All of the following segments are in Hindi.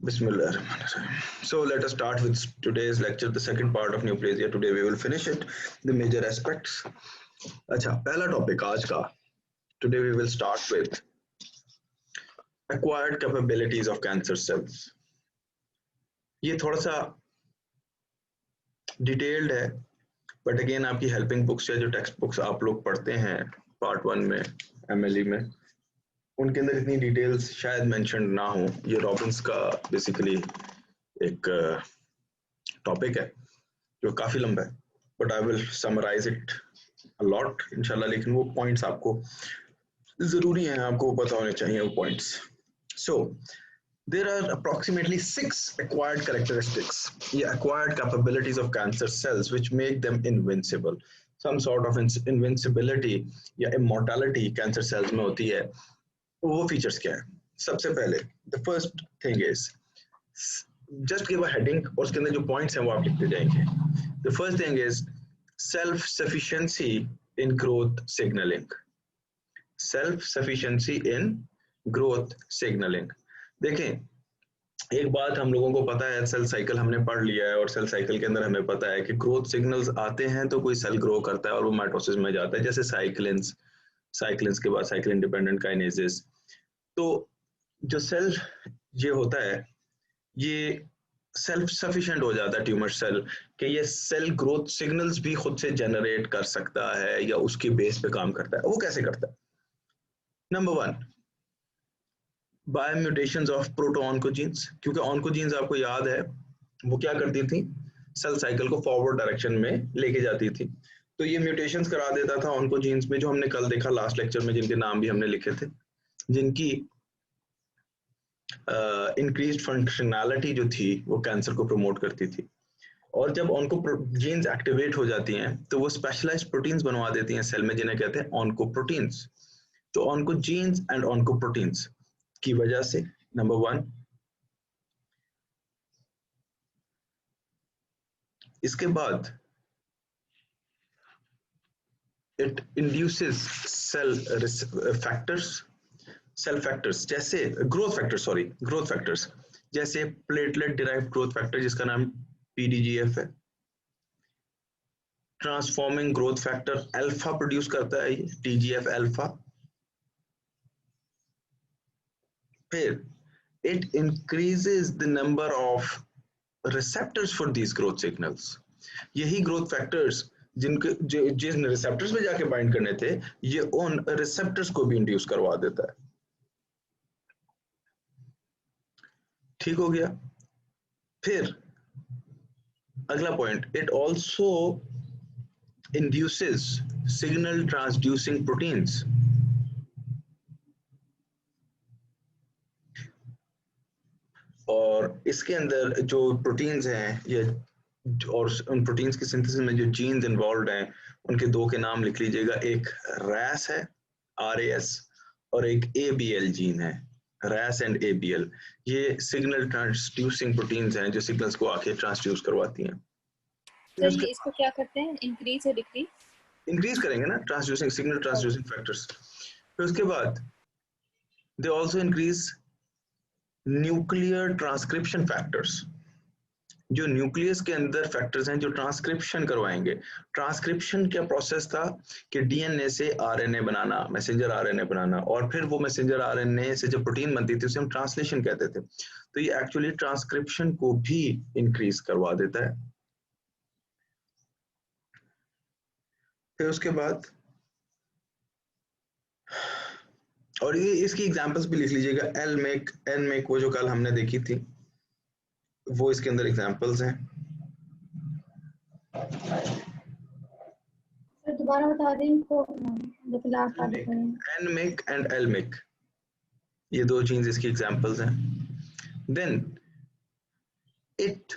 Bismillahirrahmanirrahim. So let us start with today's lecture, the second part of neoplasia. Today we will finish it, the major aspects. अच्छा, पहला टॉपिक आज का. Today we will start with acquired capabilities of cancer cells. ये थोड़ा सा डिटेल्ड है, बट अगेन आपकी हेल्पिंग बुक्स या जो टेक्स्ट बुक्स आप लोग पढ़ते हैं पार्ट 1 में एमएलई में, उनके अंदर इतनी डिटेल्स शायद मेंशन ना हो. ये रॉबिन्स का बेसिकली एक टॉपिक है जो काफी लंबा है, but I will summarize it a lot इंशाल्लाह. लेकिन वो पॉइंट्स आपको जरूरी हैं, आपको पता होने चाहिए वो points. So there are approximately 6 acquired characteristics, acquired capabilities of cancer cells which make them invincible. Some sort of invincibility या immortality cancer cells में होती है. वो features क्या है? सबसे पहले the first thing is just give a heading और उसके अंदर जो points हैं वो आप लिखते जाएंगे. The first thing is self sufficiency in growth signaling. Self sufficiency in growth signaling. देखें, एक बात हम लोगों को पता है, सेल साइकिल हमने पढ़ लिया है और सेल साइकिल के अंदर हमें पता है कि ग्रोथ सिग्नल्स आते हैं तो कोई सेल ग्रो करता है और वो माइटोसिस में जाता है, जैसे साइक्लिन्स के बाद साइक्लिन डिपेंडेंट काइनेजेस. तो जो सेल ये होता है ये सेल्फ सफिशिएंट हो जाता है ट्यूमर सेल कि ये सेल ग्रोथ सिग्नल्स भी खुद से जनरेट कर सकता है या उसके बेस पे काम करता है. वो कैसे करता है? Number 1, by mutations of protooncogenes. क्योंकि ऑन्कोजीन्स आपको याद है वो क्या करती थी, सेल साइकिल को फॉरवर्ड डायरेक्शन में लेके जाती थी. तो ये म्यूटेशंस करा देता था ऑन्कोजीन्स में, जो हमने कल देखा लास्ट लेक्चर में, जिनके नाम भी हमने लिखे थे, जिनकी इंक्रीज्ड फंक्शनैलिटी जो थी वो कैंसर को प्रमोट करती थी. और जब ऑन्कोजीन्स एक्टिवेट हो जाती हैं तो वो स्पेशलाइज्ड प्रोटीन्स बनवा देती हैं सेल में, जिन्हें कहते हैं ऑन्कोप्रोटीन्स. तो ऑन्कोजीन्स एंड ऑन्कोप्रोटीन्स की वजह से नंबर 1, इसके बाद इट इंड्यूसेस सेल फैक्टर्स जैसे ग्रोथ फैक्टर्स जैसे प्लेटलेट डिराइव्ड ग्रोथ फैक्टर जिसका नाम पीडीजीएफ है. Transforming growth factor alpha produce करता है, टीजीएफ अल्फा. फिर it increases the number of receptors for these growth signals. यही ग्रोथ फैक्टर्स जिन रिसेप्टर्स में जाके बाइंड करने थे, ये उन रिसेप्टर्स को भी इंड्यूस करवा देता है. ठीक हो गया. फिर अगला point, it also induces signal transducing proteins. और इसके अंदर जो प्रोटीन्स हैं ये और उन प्रोटीन्स की सिंथेसिस में जो जीन्स इन्वॉल्व हैं उनके 2 के नाम लिख लीजिएगा. एक RAS है, RAS, और एक ABL जीन है, RAS एंड ABL. ये सिग्नल ट्रांसड्यूसिंग प्रोटीन्स हैं जो सिग्नल्स को आके ट्रांसड्यूस करवाती हैं. तो ये इसको क्या करते हैं, इंक्रीज या डिक्रीज? इंक्रीज करेंगे ना, ट्रांसड्यूसिंग सिग्नल ट्रांसड्यूसिंग फैक्टर्स. फिर उसके बाद they also increase nuclear transcription factors. जो न्यूक्लियस के अंदर फैक्टर्स हैं जो ट्रांसक्रिप्शन करवाएंगे. ट्रांसक्रिप्शन क्या प्रोसेस था कि डीएनए से आरएनए बनाना, मैसेंजर आरएनए बनाना, और फिर वो मैसेंजर आरएनए से जो प्रोटीन बनती थी उसे हम ट्रांसलेशन कहते थे. तो ये एक्चुअली ट्रांसक्रिप्शन को भी इंक्रीज करवा देता है. फिर उसके बाद और ये इसकी एग्जांपल्स भी लिख लीजिएगा. एनमेक वो जो कल हमने देखी थी वो इसके अंदर एग्जांपल्स हैं. सर दोबारा बता दें इनको, एनमेक एंड एलमेक, ये 2 जीन्स इसकी एग्जांपल्स हैं. Then it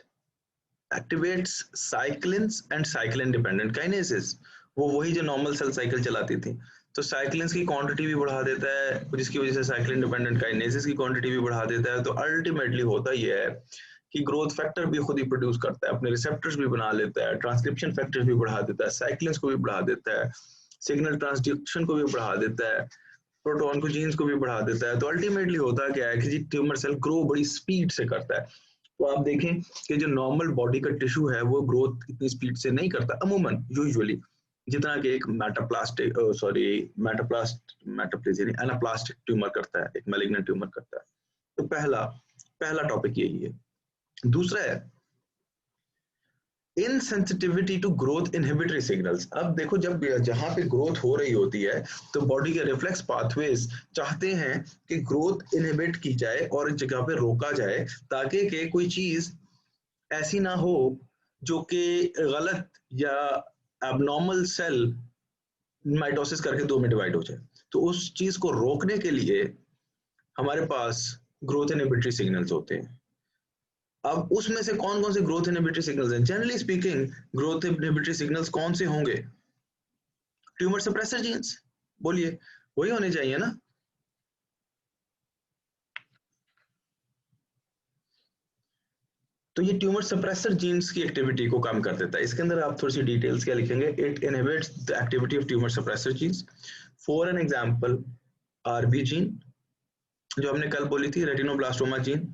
activates cyclins and cyclin dependent kinases. वो वही जो नॉर्मल सेल साइकिल चलाती थी. तो साइक्लिन्स की क्वांटिटी भी बढ़ा देता है, जिसकी वजह से साइक्लिन डिपेंडेंट काइनेसेस की क्वांटिटी भी बढ़ा देता है. तो अल्टीमेटली होता ये है कि ग्रोथ फैक्टर भी खुद ही प्रोड्यूस करता है, अपने रिसेप्टर्स भी बना लेता है, ट्रांसक्रिप्शन फैक्टर्स भी बढ़ा देता है, साइक्लिन्स को भी बढ़ा देता है, सिग्नल ट्रांसड्यूक्शन को भी बढ़ा देता है. प्रोटोन्कोजीन्स को भी बढ़ा देता है। तो अल्टीमेटली होता क्या है कि जी ट्यूमर सेल ग्रो बड़ी स्पीड से करता है। तो आप देखें कि जो नॉर्मल बॉडी का टिश्यू है वो ग्रोथ इतनी स्पीड से नहीं करता अमूमन, यूजुअली जितना कि एक एनाप्लास्टिक ट्यूमर करता है, एक मैलिग्नेंट ट्यूमर करता है। तो पहला टॉपिक यही है। दूसरा है insensitivity to growth inhibitory signals. अब देखो जब जहां पे ग्रोथ हो रही होती है तो बॉडी के रिफ्लेक्स पाथवेज चाहते हैं कि ग्रोथ इनहिबिट की जाए और इस जगह पे रोका जाए ताकि कि कोई चीज ऐसी ना हो जो कि गलत या एबनॉर्मल सेल माइटोसिस करके दो में डिवाइड हो जाए। तो उस चीज को रोकने के लिए हमारे पास ग्रोथ इनहिबिटरी सिग्नल्स होते हैं। अब उसमें से कौन कौन से ग्रोथ इनहिबिटरी सिग्नल्स हैं? Generally speaking growth inhibitory signals कौन से होंगे? ट्यूमर सप्रेसर जीन्स, बोलिए वही होने चाहिए ना। तो ये ट्यूमर सप्रेसर जीन्स की एक्टिविटी को कम कर देता है। इसके अंदर आप थोड़ी सी डिटेल्स क्या लिखेंगे? It inhibits the activity of tumour suppressor genes. For an example RB gene जो हमने कल बोली थी, रेटिनोब्लास्टोमा जीन।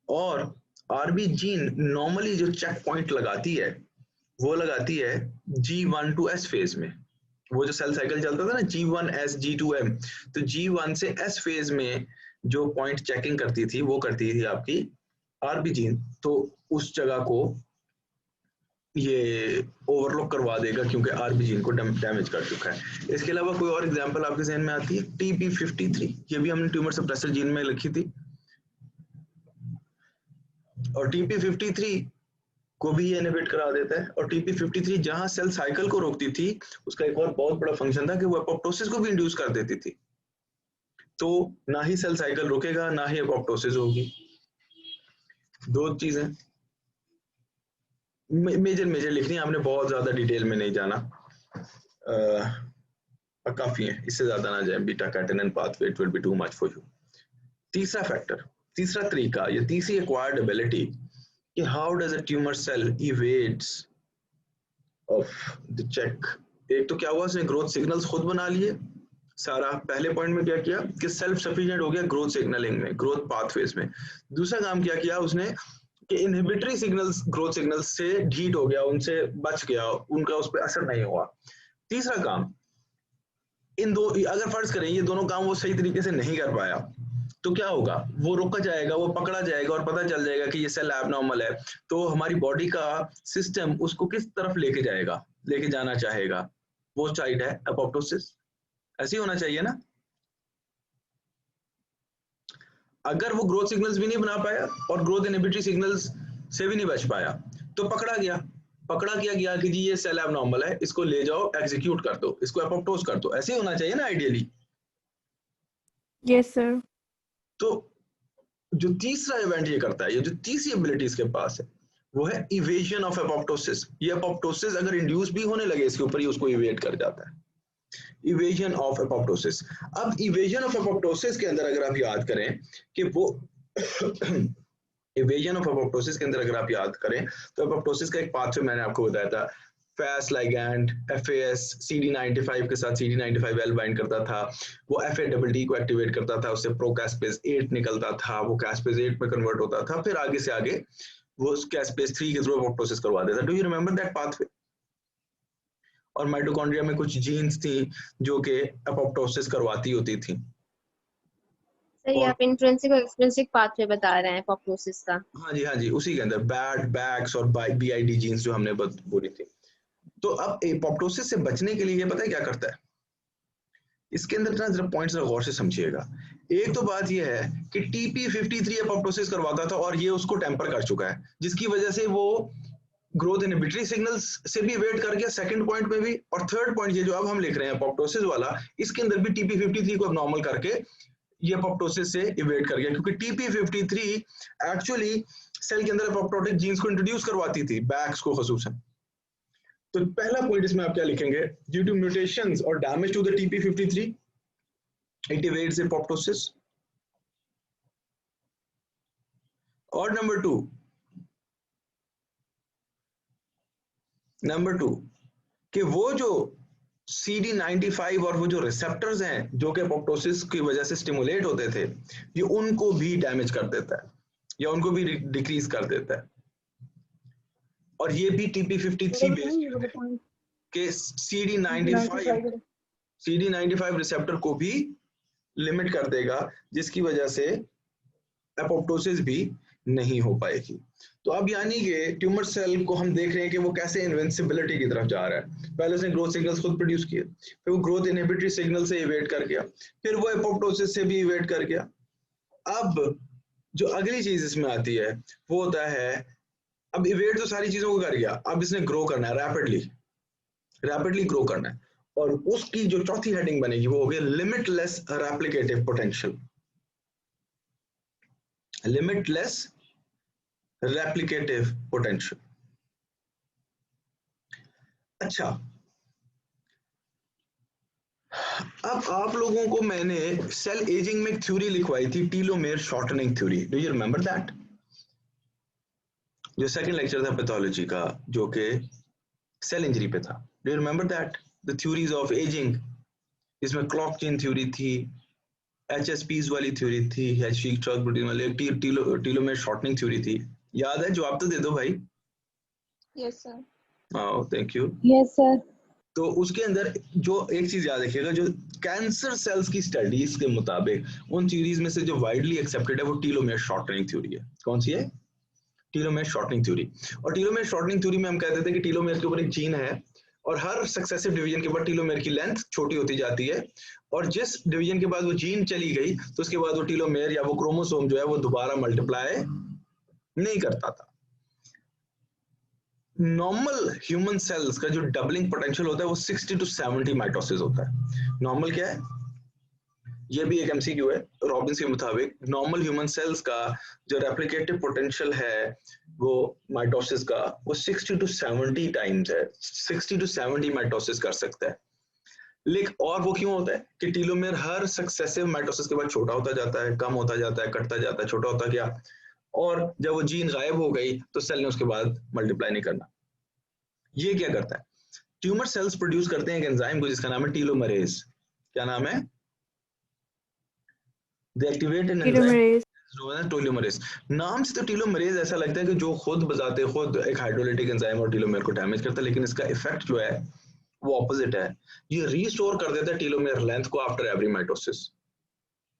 और आरबी जीन नॉर्मली जो चेक पॉइंट लगाती है वो लगाती है G1 to S फेज में। वो जो सेल साइकिल चलता था ना G1S G2M, तो G1 से S फेज में जो पॉइंट चेकिंग करती थी वो करती थी आपकी आरबी जीन। तो उस जगह को ये ओवरलुक करवा देगा क्योंकि आरबी जीन को डैमेज कर चुका है। इसके अलावा कोई और एग्जांपल आपके जहन में आती है? TP53, ये भी हमने ट्यूमर सप्रेसर जीन में लिखी थी। और TP53 को भी ये इनहिबिट करा देता है। और TP53 जहां सेल साइकिल को रोकती थी उसका एक और बहुत बड़ा फंक्शन था कि वो एपोप्टोसिस को भी इंड्यूस कर देती थी। तो ना ही सेल साइकिल रुकेगा ना ही एपोप्टोसिस होगी। दो चीजें मेजर लिखनी है आपने, बहुत ज्यादा डिटेल में नहीं जाना, काफी है, इससे ज्यादा ना जाए। Beta catenin pathway it will be too much for you. तीसरा फैक्टर, तीसरा तरीका, ये तीसरी एक्वायर्ड एबिलिटी कि how does a tumour cell evades off the check. एक तो क्या हुआ, उसने ग्रोथ सिग्नल्स खुद बना लिए सारा। पहले पॉइंट में क्या किया कि सेल्फ सफिशिएंट हो गया ग्रोथ सिग्नलिंग में, ग्रोथ पाथवेज में। दूसरा काम क्या किया उसने कि इनहिबिटरी सिग्नल्स ग्रोथ सिग्नल्स से ढीट हो गया, उनसे बच गया, उनका उस पर असर नहीं हुआ। तीसरा काम, इन दो अगर फर्ज करें ये दोनों काम वो सही तरीके से नहीं कर पाया तो क्या होगा? वो रोका जाएगा, वो पकड़ा जाएगा और पता चल जाएगा कि ये सेल एबनॉर्मल है। तो हमारी बॉडी का सिस्टम उसको किस तरफ लेके जाएगा, लेके जाना चाहेगा? वो साइड है एपोप्टोसिस। ऐसे ही होना चाहिए ना। अगर वो ग्रोथ सिग्नल्स भी नहीं बना पाया और ग्रोथ इनहिबिटरी सिग्नल्स से भी नहीं बच पाया तो पकड़ा गया, पकड़ा किया गया कि जी ये सेल एबनॉर्मल है, इसको ले जाओ एग्जीक्यूट कर दो, इसको एपोप्टोस कर दो। ऐसे ही होना चाहिए ना आइडियली। Yes sir. तो जो तीसरा इवेंट ये करता है, ये जो तीसरी एबिलिटी इसके पास है वो है इवेजन ऑफ एपोप्टोसिस। ये एपोप्टोसिस अगर इंड्यूस भी होने लगे इसके ऊपर, ही उसको इवेट कर जाता है। Evasion of apoptosis. अब इवेजन ऑफ एपोप्टोसिस के अंदर अगर आप याद करें कि वो इवेजन ऑफ एपोप्टोसिस के अंदर अगर आप याद करें तो एपोप्टोसिस का एक पाथवे मैंने आपको बताया था, फैस लाइगैंड FAS CD95 के साथ CD95L बाइंड करता था, वो FADD को एक्टिवेट करता था, उससे प्रोकैस्पेज 8 निकलता था, वो कैस्पेज 8 में कन्वर्ट होता था, फिर आगे से आगे वो कैस्पेज 3 के थ्रू एपोप्टोसिस करवा देता। Do you remember that pathway? और माइटोकॉन्ड्रिया में कुछ जीन्स थी जो कि एपोप्टोसिस करवाती होती थी। सर ये आप इंट्रिंसिक और एक्सट्रिंसिक पाथवे बता रहे हैं एपोप्टोसिस का? हाँ जी, उसी के अंदर बैक्स और BID जीन्स जो हमने बोली थी। तो अब एपोप्टोसिस से बचने के लिए ये पता है क्या करता है? इसके अंदर ना जरा पॉइंट्स गौर से समझिएगा। एक तो बात ये है कि TP53 एपोप्टोसिस करवाता था और ये उसको टेम्पर कर चुका है, जिसकी वजह से वो ग्रोथ इनहिबिटरी सिग्नल्स से भी वेट कर गया सेकंड पॉइंट में भी। और थर्ड पॉइंट ये जो अब हम लिख रहे हैं एपोप्टोसिस वाला, इसके अंदर भी TP53 को नॉर्मल करके ये एपोप्टोसिस से इवेट कर गया, क्योंकि TP53 एक्चुअली सेल के अंदर एपोप्टोटिक जीन्स को इंट्रोड्यूस करवाती थी, बैक्स को खसूसन। तो पहला पॉइंट इसमें आप क्या लिखेंगे? ड्यू टू म्यूटेशंस और damage to the TP53 it evades apoptosis. और नंबर टू कि वो जो CD95 और वो जो रिसेप्टर्स हैं जो कि एपोप्टोसिस की वजह से स्टिमुलेट होते थे, ये उनको भी डैमेज कर देता है या उनको भी डिक्रीज कर देता है। और ये भी TP53 बेस्ड के CD95 रिसेप्टर को भी लिमिट कर देगा, जिसकी वजह से एपोप्टोसिस भी नहीं हो पाएगी। तो अब यानी कि ट्यूमर सेल को हम देख रहे हैं कि वो कैसे इनविंसिबिलिटी की तरफ जा रहा है। पहले उसने ग्रोथ सिग्नल्स खुद प्रोड्यूस किए, फिर वो ग्रोथ इनहिबिटरी सिग्नल से इवेट कर गया, फिर वो एपोप्टोसिस से भी इवेट कर गया। अब जो अगली चीज इसमें आती है वो होता है, अब इवेट तो सारी चीजों को कर गया, अब इसने ग्रो करना है, रैपिडली ग्रो करना है, और उसकी जो चौथी हेडिंग बनेगी वो हो गया limitless replicative potential. Limitless replicative potential. अच्छा, अब आप लोगों को मैंने सेल एजिंग में एक थ्योरी लिखवाई थी, telomere shortening theory. Do you remember that? जो सेकंड लेक्चर था पैथोलॉजी का, जो कि सेल इंजरी पे था। Do you remember that? The theories of ageing, इसमें क्लॉक चेन थ्योरी थी, HSPs वाली थ्योरी थी, हीट शॉक प्रोटीन वाली, टीलोमेयर शॉर्टनिंग थ्योरी थी। याद है? जवाब तो दे दो भाई। Yes sir. हाँ, थैंक यू। Yes sir. तो उसके अंदर जो एक चीज याद रखिएगा, जो कैंसर सेल्स की स्टडीज के मुताबिक उन थ्योरीज में से जो वाइडली एक्सेप्टेड है वो टीलोमेयर शॉर्टनिंग थ्योरी है। कौन सी है? Telomere shortening theory. और टीलोमेयर शॉर्टनिंग थ्योरी में हम कहते थे कि टीलोमेयर के ऊपर एक जीन है और हर सक्सेसिव डिवीजन के बाद टीलोमेयर की लेंथ छोटी होती जाती है, और जिस डिवीजन के बाद वो जीन चली गई तो उसके बाद वो टीलोमेयर या वो क्रोमोसोम जो है वो दोबारा मल्टीप्लाई नहीं करता था। नॉर्मल ह्यूमन सेल्स का जो डबलिंग पोटेंशियल होता है वो 60 to 70 माइटोसिस होता है। नॉर्मल क्या है? ये भी एक MCQ है। रॉबिन्स के मुताबिक नॉर्मल ह्यूमन सेल्स का जो रेप्लिकेटिव पोटेंशियल है वो माइटोसिस का वो 60 to 70 टाइम्स है। 60 to 70 माइटोसिस कर सकता है। लेकिन और वो क्यों होता है कि टीलोमेयर हर सक्सेसिव माइटोसिस के बाद छोटा होता जाता है, कम होता जाता है, कटता जाता है, छोटा होता गया, और जब वो जीन गायब हो गई तो सेल ने उसके बाद मल्टीप्लाई नहीं करना। ये क्या करता है? ट्यूमर सेल्स प्रोड्यूस करते हैं एक एंजाइम को जिसका नाम है टीलोमरेज। क्या नाम है? दे एक्टिवेट एन एंजाइम टीलोमरेज। नाम से तो टीलोमरेज ऐसा लगता है कि जो खुद बजाते खुद एक हाइड्रोलाइटिक एंजाइम और टीलोमेयर को डैमेज करता है, लेकिन इसका इफेक्ट जो है वो ऑपोजिट है। ये रीस्टोर कर देता है टीलोमेयर लेंथ को आफ्टर एवरी माइटोसिस।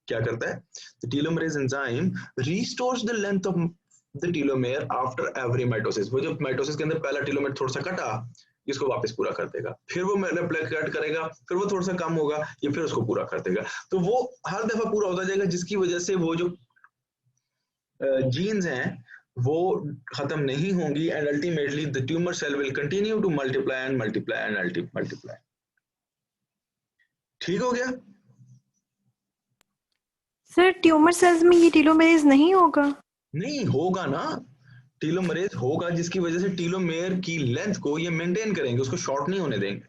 क्या करता है? The telomerase enzyme restores the length of the telomere after every mitosis. वो जब माइटोसिस के अंदर पहला टेलोमेयर थोड़ा सा कटा, इसको वापस पूरा कर देगा, फिर वो कट करेगा, फिर वो थोड़ा सा कम होगा, ये फिर उसको पूरा कर देगा। तो वो हर दफा पूरा होता जाएगा, जिसकी वजह से वो जो जीन्स हैं वो खत्म नहीं होंगी, and ultimately the tumour cell will continue to multiply and multiply and multiply. ठीक हो गया? सर ट्यूमर सेल्स में ये टीलोमेरेज नहीं होगा? नहीं होगा ना, टीलोमरेज होगा, जिसकी वजह से टीलोमेयर की लेंथ को ये मेंटेन करेंगे, उसको शॉर्ट नहीं होने देंगे।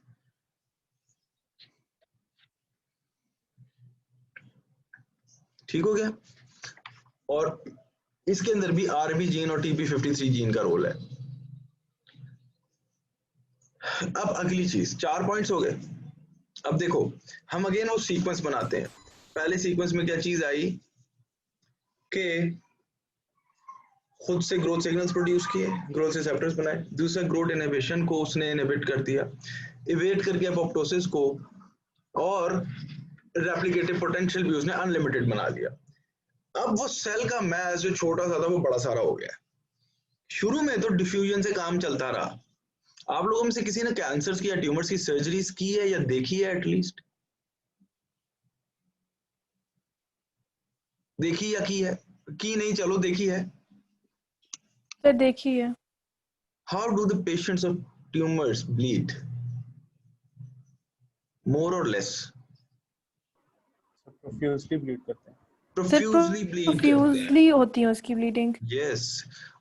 ठीक हो गया? और इसके अंदर भी RB जीन और TP53 जीन का रोल है। अब अगली चीज, 4 पॉइंट्स हो गए। अब देखो, हम अगेन वो सीक्वेंस बनाते हैं। पहले सीक्वेंस में क्या चीज आई कि खुद से ग्रोथ सिग्नल्स प्रोड्यूस किए, ग्रोथ रिसेप्टर्स बनाए। दूसरा, ग्रोथ इनहिबिशन को उसने इनहिबिट कर दिया, इवेट करके एपोप्टोसिस को, और रेप्लिकेटिव पोटेंशियल भी उसने अनलिमिटेड बना दिया। अब वो सेल का मैस जो छोटा सा था वो बड़ा सारा हो गया। शुरू में तो डिफ्यूजन से काम चलता रहा। आप लोगों में से किसी ने कैंसर्स की या ट्यूमर्स की सर्जरीज की है या देखी है? एटलीस्ट देखी या की है? की नहीं, चलो देखी है। सर देखिए। How do the patients of tumors bleed? More or less? Profusely bleed करते हैं। Profusely bleed करते हैं। प्रोफ्यूजली होती है उसकी ब्लीडिंग। Yes,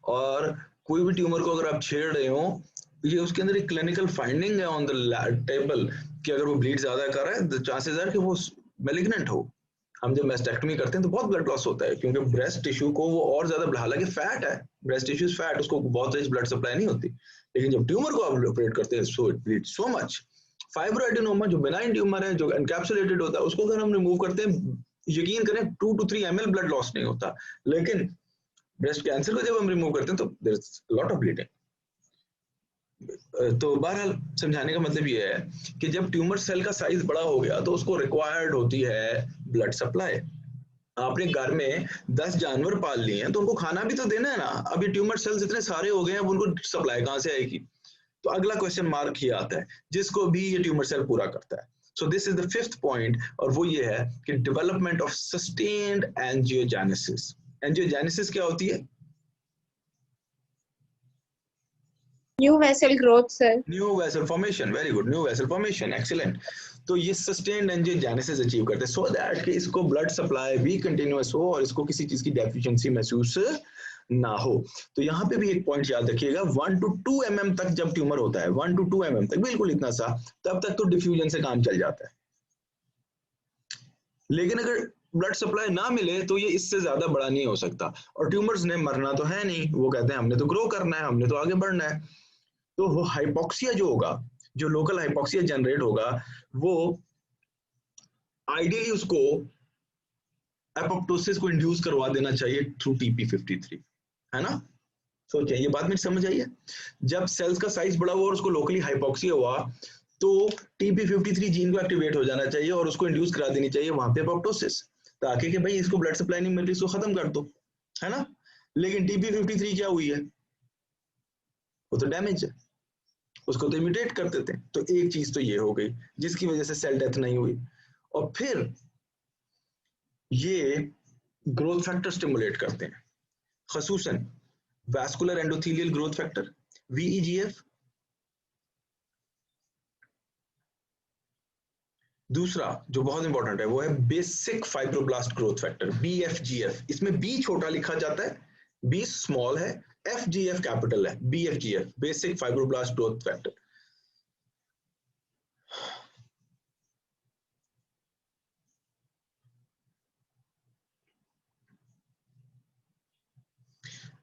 और कोई भी ट्यूमर को अगर आप छेड़ रहे हो, ये उसके अंदर एक क्लिनिकल फाइंडिंग है ऑन द टेबल कि अगर वो ब्लीड ज्यादा कर रहा है, द चांसेस आर कि वो मैलिग्नेंट हो। हम जब मैस्टेक्टमी करते हैं तो बहुत ब्लड लॉस होता है, क्योंकि ब्रेस्ट टिश्यू को वो और ज्यादा, हालांकि फैट है, ब्रेस्ट टिश्यू फैट, उसको बहुत तेज ब्लड सप्लाई नहीं होती, लेकिन जब ट्यूमर को आप ऑपरेट करते हैं so it bleed so much, fibroadenoma जो बेनाइन ट्यूमर है, जो एनकैप्सुलेटेड होता है, उसको अगर हम रिमूव करते हैं, यकीन करें 2 to 3 ml ब्लड लॉस नहीं होता। लेकिन ब्रेस्ट कैंसर को जब हम रिमूव करते हैं तो there is lot of bleeding. तो बहरहाल समझाने का मतलब ये है कि जब ट्यूमर सेल का साइज बड़ा हो गया तो उसको रिक्वायर्ड होती है ब्लड सप्लाई। आपने घर में 10 जानवर पाल लिए हैं तो उनको खाना भी तो देना है ना। अब ये ट्यूमर सेल्स इतने सारे हो गए हैं, अब उनको सप्लाई कहाँ से आएगी? तो अगला क्वेश्चन मार्क ही आता है जिसको भी ये ट्यूमर सेल पूरा करता है। So this is the 5th point, और वो ये है कि development of sustained angiogenesis. Angiogenesis क्या होती है? New vessel growth sir. New vessel formation, very good, new vessel formation, excellent. तो ये सस्टेन्ड एंजियोजेनेसिस अचीव करते हैं सो दैट कि इसको ब्लड सप्लाई भी कंटिन्यूअस हो और इसको किसी चीज की डेफिशिएंसी महसूस ना हो। तो यहाँ पे भी एक पॉइंट याद रखिएगा, 1 to 2 mm तक जब ट्यूमर होता है, 1 to 2 mm तक, बिल्कुल इतना सा, तब तक तो डिफ्यूजन से काम चल जाता है। लेकिन अगर ब्लड सप्लाई ना मिले तो ये इससे ज्यादा बड़ा नहीं हो सकता। और ट्यूमर्स ने मरना तो है नहीं, वो कहते हैं हमने तो ग्रो करना है, हमने तो आगे बढ़ना है। तो वो हाइपोक्सिया जो होगा, जो लोकल हाइपोक्सिया जनरेट होगा, वो आइडियली उसको एपोप्टोसिस को इंड्यूस करवा देना चाहिए थ्रू TP53, है ना? सोचिए, ये बात मेरी समझ आई है? जब सेल्स का साइज बड़ा हुआ और उसको लोकली हाइपोक्सिया हुआ तो TP53 जीन को एक्टिवेट हो जाना चाहिए और उसको इंड्यूस करा देनी चाहिए वहां पे एपोप्टोसिस, ताकि कि भाई इसको ब्लड सप्लाई नहीं मिल रही, इसको खत्म कर दो, है ना? लेकिन TP53 क्या हुई है? वो तो डैमेज है, उसको तो इमिटेट कर देते हैं। तो एक चीज तो ये हो गई जिसकी वजह से सेल डेथ नहीं हुई। और फिर ये ग्रोथ फैक्टर स्टिमुलेट करते हैं, खसूसन vascular endothelial growth factor VEGF, दूसरा जो बहुत इंपॉर्टेंट है वो है basic fibroblast growth factor BFGF। इसमें B छोटा लिखा जाता है, B स्मॉल है, FGF कैपिटल है, BFGF basic fibroblast growth factor.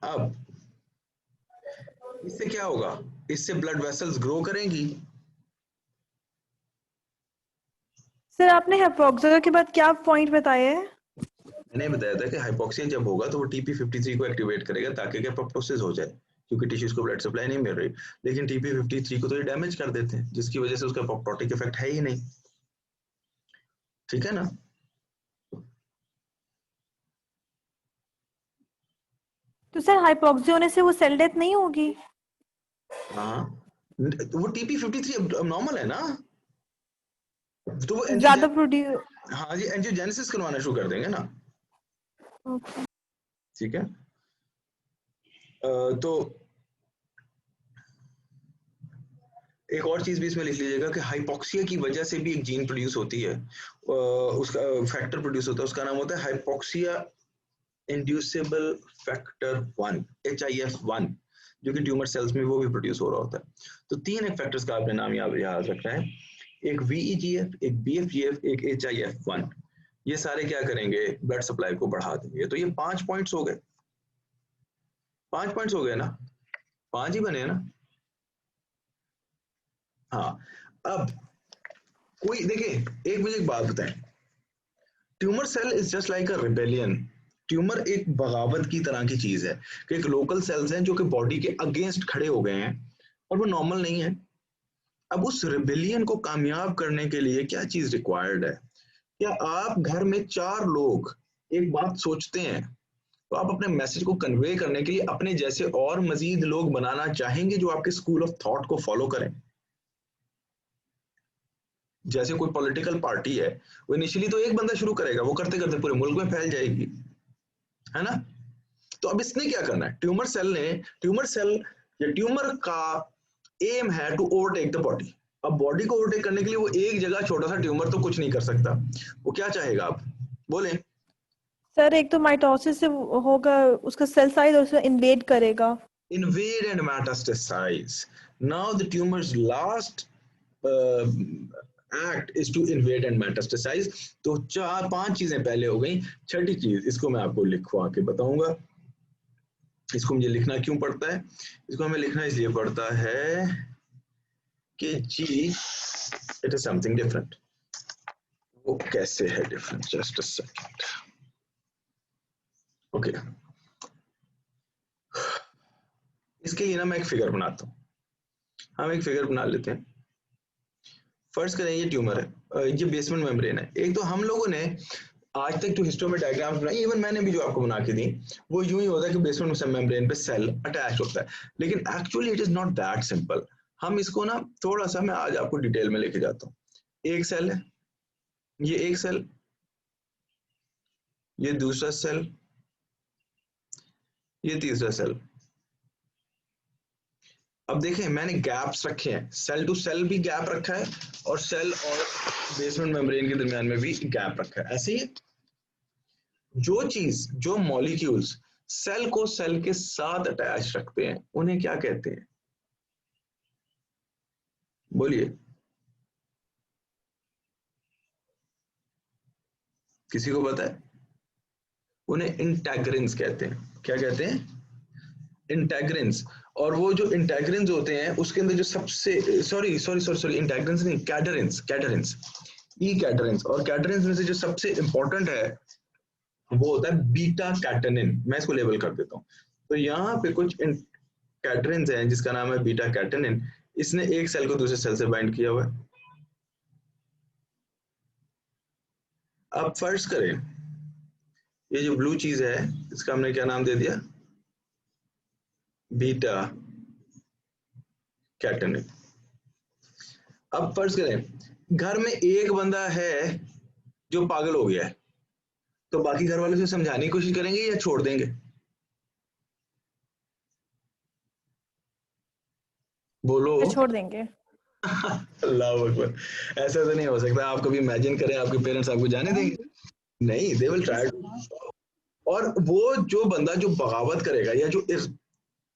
अब इससे क्या होगा? इससे ब्लड वेसल्स ग्रो करेंगी। सर आपने हाइपोक्सिया के बाद क्या पॉइंट बताया है? मैंने बताया था कि हाइपोक्सिया जब होगा तो वो TP53 को एक्टिवेट करेगा ताकि कि एपोप्टोसिस हो जाए, क्योंकि टिश्यूज को ब्लड सप्लाई नहीं मिल रही। लेकिन TP53 को तो ये डैमेज कर देते हैं, जिसकी वजह से उसका एपोप्टोटिक इफेक्ट है ही नहीं। ठीक है ना? तो सर हाइपोक्सिया होने से वो सेल डेथ नहीं होगी? हाँ, तो वो TP53 अब नॉर्मल है ना, तो वो ज्यादा प्रोड्यूस। हाँ जी, एंजियोजेनेसिस करवाना शुरू कर देंगे ना। ओके। ठीक है। तो एक और चीज भी इसमें लिख लीजिएगा कि हाइपोक्सिया की वजह से भी एक जीन प्रोड्यूस होती है, उसका फैक्टर प्रोड्यूस होता है, उसका नाम होता है हाइपोक्सिया इंड्यूसेबल फैक्टर 1 HIF1, जो कि ट्यूमर सेल्स में वो भी प्रोड्यूस हो रहा होता है। तो 3 एक फैक्टर्स का आपने नाम याद रखना है, एक VEGF, एक BFGF, एक HIF1। ये सारे क्या करेंगे? ब्लड सप्लाई को बढ़ा देंगे। तो ये 5 पॉइंट्स हो गए, 5 पॉइंट्स हो गए ना, 5 ही बने ना। हाँ, अब कोई देखिए, एक मुझे एक बात बताएं, tumour cell is just like a rebellion. Tumour एक बगावत की तरह की चीज है कि एक लोकल सेल्स हैं जो कि बॉडी के अगेंस्ट खड़े हो गए हैं और वो नॉर्मल नहीं है। अब उस रिबेलियन को कामयाब करने के लिए क्या चीज रिक्वायर्ड है? क्या आप घर में 4 लोग एक बात सोचते हैं तो आप अपने मैसेज को कन्वे करने के लिए अपने जैसे और मजीद लोग बनाना चाहेंगे जो आपके स्कूल ऑफ थॉट को फॉलो करें? जैसे कोई पॉलिटिकल पार्टी है, वो इनिशियली तो एक बंदा शुरू करेगा, वो करते करते पूरे मुल्क में फैल जाएगी, है ना? तो अब इसने क्या करना है? ट्यूमर सेल या ट्यूमर का एम है टू ओवरटेक द बॉडी। अब बॉडी को ओवरटेक करने के लिए वो एक जगह छोटा सा ट्यूमर तो कुछ नहीं कर सकता, वो क्या चाहेगा? आप बोले। सर एक तो माइटोसिस से होगा, उसका सेल साइज और उसे इन्वेड करेगा। Invade and metastasize. Now the tumor's last act is to invade and metastasize. तो 4-5 चीजें पहले हो गई, छठी चीज इसको मैं आपको लिखवा के बताऊंगा। इसको मुझे लिखना क्यों पड़ता है? इसको हमें लिखना इसलिए पड़ता है कि जी इट इज समथिंग डिफरेंट। वो कैसे है different? Just a second. Okay, इसके लिए ना मैं एक फिगर बनाता हूँ। हम एक फिगर बना लेते हैं। फर्स्ट करें ये ट्यूमर है, ये बेसमेंट मेम्ब्रेन है। एक तो हम लोगों ने आज तक जो हिस्टो में डायग्राम्स बनाई, इवन मैंने भी जो आपको बना के दी, वो यूं ही होता है कि बेसमेंट मेम्ब्रेन पे सेल अटैच होता है, लेकिन actually it is not that simple. हम इसको ना थोड़ा सा, मैं आज आपको डिटेल में लेके जाता हूँ। एक सेल है, ये एक सेल, ये दूसरा सेल, ये तीसरा सेल। अब देखें मैंने गैप्स रखे हैं, सेल टू सेल भी गैप रखा है और सेल और बेसमेंट मेम्ब्रेन के दरमियान में भी गैप रखा है। ऐसे ही जो चीज, जो मॉलिक्यूल्स सेल को सेल के साथ अटैच रखते हैं उन्हें क्या कहते हैं? बोलिए, किसी को पता है? उन्हें इंटेग्रिन्स कहते हैं। क्या कहते हैं? इंटेग्रिन्स। और वो जो इंटेग्रिन्स होते हैं उसके अंदर जो सबसे, सॉरी इंटेग्रिन्स नहीं, कैटरिन्स, कैटरिन्स, ई कैटरिन्स। और कैटरिन्स में से जो सबसे इंपॉर्टेंट है वो होता है बीटा कैटेनिन। मैं इसको लेबल कर देता हूँ। तो यहाँ पे कुछ कैटरिन्स हैं जिसका नाम है बीटा कैटेनिन। इसने एक सेल को दूसरे सेल से बाइंड किया हुआ है। अब फर्ज करें ये जो ब्लू चीज है इसका हमने क्या नाम दे दिया? Beta catenin. अब फर्ज करें घर में एक बंदा है जो पागल हो गया है, तो बाकी घर वाले उसे समझाने की कोशिश करेंगे या छोड़ देंगे? बोलो। छोड़ देंगे। अल्लाह अकबर। ऐसा तो नहीं हो सकता। आप कभी इमेजिन करें आपके पेरेंट्स आपको जाने देंगे? नहीं, दे विल ट्राई टू। और वो जो बंदा जो बगावत करेगा या जो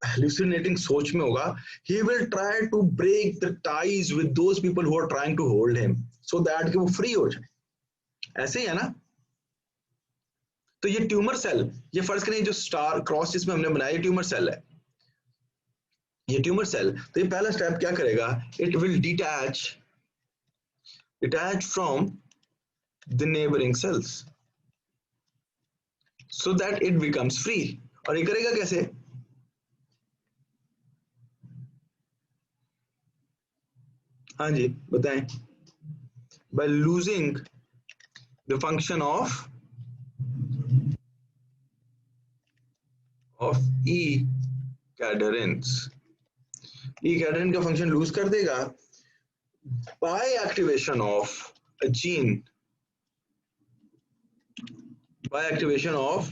hallucinating सोच में होगा, he will try to break the ties with those people who are trying to hold him so that कि वो फ्री हो जाए। ऐसे ही है ना? तो ये ट्यूमर सेल, ये फर्ज करें जो स्टार क्रॉस जिसमें हमने बनाया ये ट्यूमर सेल है, ये ट्यूमर सेल। तो ये पहला स्टेप क्या करेगा? It will detach from the neighbouring cells so that it becomes free। और ये करेगा कैसे? हाँ जी बताएं। by losing the function of E cadherins। E cadherin का फंक्शन लूज कर देगा by activation of a gene, by activation of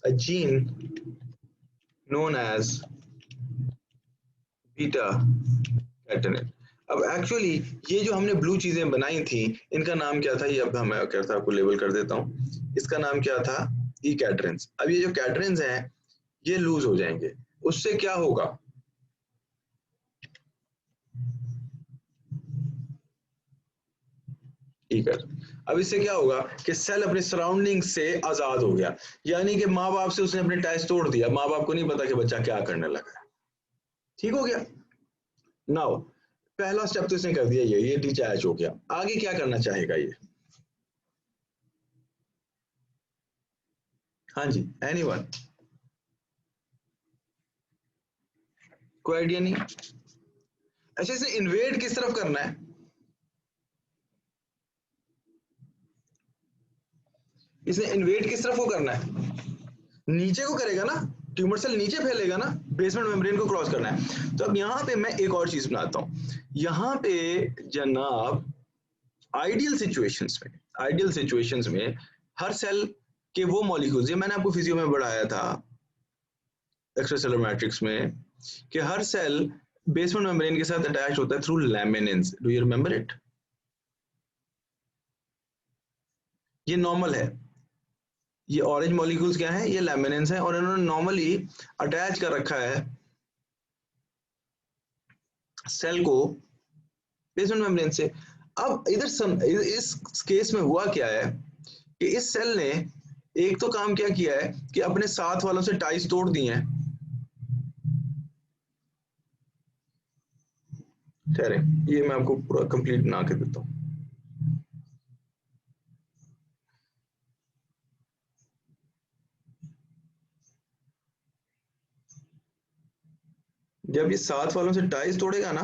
a gene known as beta catenin। अब एक्चुअली ये जो हमने ब्लू चीजें बनाई थी इनका नाम क्या था? ये अब मैं कहता आपको लेबल कर देता हूँ। इसका नाम क्या था? ई कैटरिन्स। अब ये जो कैटरिन्स हैं ये लूज हो जाएंगे, उससे क्या होगा? ठीक है, अब इससे क्या होगा कि सेल अपने सराउंडिंग से आजाद हो गया, यानी कि माँ बाप से उसने अपने टाइज तोड़ दिया। माँ बाप को नहीं पता कि बच्चा क्या करने लगा। ठीक हो गया? नाउ पहला स्टेप तो इसने कर दिया, ये डिटैच हो गया। आगे क्या करना चाहेगा ये? हाँ जी, एनीवन? कोई आइडिया नहीं? अच्छा, इसे इन्वेड किस तरफ करना है? इसने इन्वेड किस तरफ को करना है? नीचे को करेगा ना, ट्यूमर सेल नीचे फैलेगा ना, बेसमेंट मेम्ब्रेन को क्रॉस करना है। तो अब यहाँ पे मैं एक और चीज बनाता हूँ। यहाँ पे जनाब आइडियल सिचुएशंस में हर सेल के वो मॉलिक्यूल्स, ये मैंने आपको फिजियो में पढ़ाया था एक्स्ट्रासेलुलर मैट्रिक्स में, कि हर सेल बेसमेंट मेम्ब्रेन के साथ अटैच होता है through laminins. Do you remember it? ये नॉर्मल है। ये ऑरेंज मॉलिक्यूल्स क्या है? ये लैमिनिन्स हैं और इन्होंने नॉर्मली अटैच कर रखा है सेल को बेसमेंट मेम्ब्रेन से। अब इस केस में हुआ क्या है कि इस सेल ने एक तो काम क्या किया है कि अपने साथ वालों से टाइज तोड़ दी हैं, ठहरे, ये मैं आपको पूरा कंप्लीट बना के देता हूँ। जब ये साथ वालों से टाइज तोड़ेगा ना,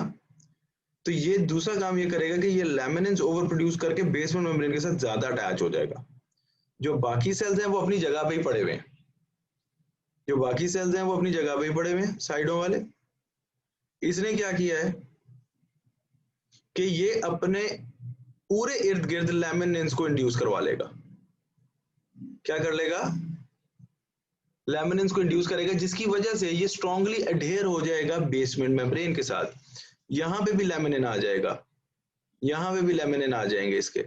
तो ये दूसरा काम ये करेगा कि ये लैमिनिन्स ओवर प्रोड्यूस करके बेसमेंट मेम्ब्रेन के साथ ज्यादा अटैच हो जाएगा। जो बाकी सेल्स हैं वो अपनी जगह पे ही पड़े हुए हैं, जो बाकी सेल्स हैं वो अपनी जगह पे ही पड़े हुए हैं साइडों वाले। इसने क्या किया है कि ये अपने पूरे इर्द गिर्द लैमिनिन्स को इंड्यूस करवा लेगा। क्या कर लेगा? लैमिनिन्स को इंड्यूस करेगा, जिसकी वजह से ये स्ट्रांगली अडेयर हो जाएगा बेसमेंट मेम्ब्रेन के साथ। यहां पे भी लैमिनिन आ जाएगा, यहां पे भी लैमिनिन आ जाएंगे इसके।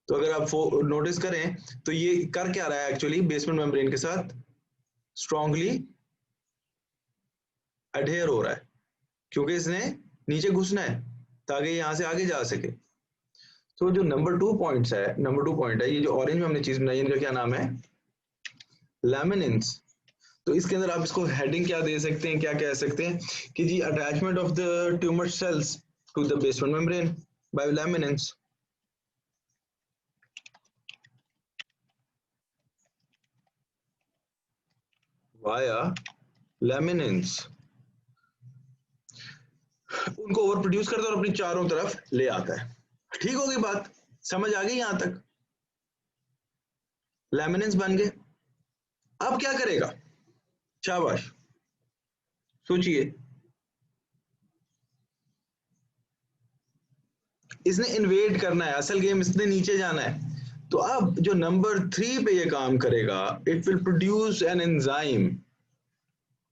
तो अगर आप नोटिस करें तो ये कर क्या रहा है एक्चुअली, बेसमेंट मेम्ब्रेन के साथ स्ट्रांगली अडेयर हो रहा है, क्योंकि इसने नीचे घुसना है ताकि यहां से आगे जा सके। तो जो नंबर 2 पॉइंट है, ये जो ऑरेंज में हमने चीज बनाई, इनका क्या नाम है? लैमिनिन्स। तो इसके अंदर आप इसको हेडिंग क्या दे सकते हैं, क्या कह सकते हैं कि जी attachment of the tumour cells to the basement membrane by laminins. Via laminins उनको ओवर प्रोड्यूस करता है और अपनी चारों तरफ ले आता है। ठीक होगी बात, समझ आ गई यहां तक? लैमिनिन्स बन गए। अब क्या करेगा? शाबाश, सोचिए। इसने इन्वेड करना है, असल गेम इसने नीचे जाना है। तो अब जो नंबर 3 पे ये काम करेगा, it will produce an enzyme.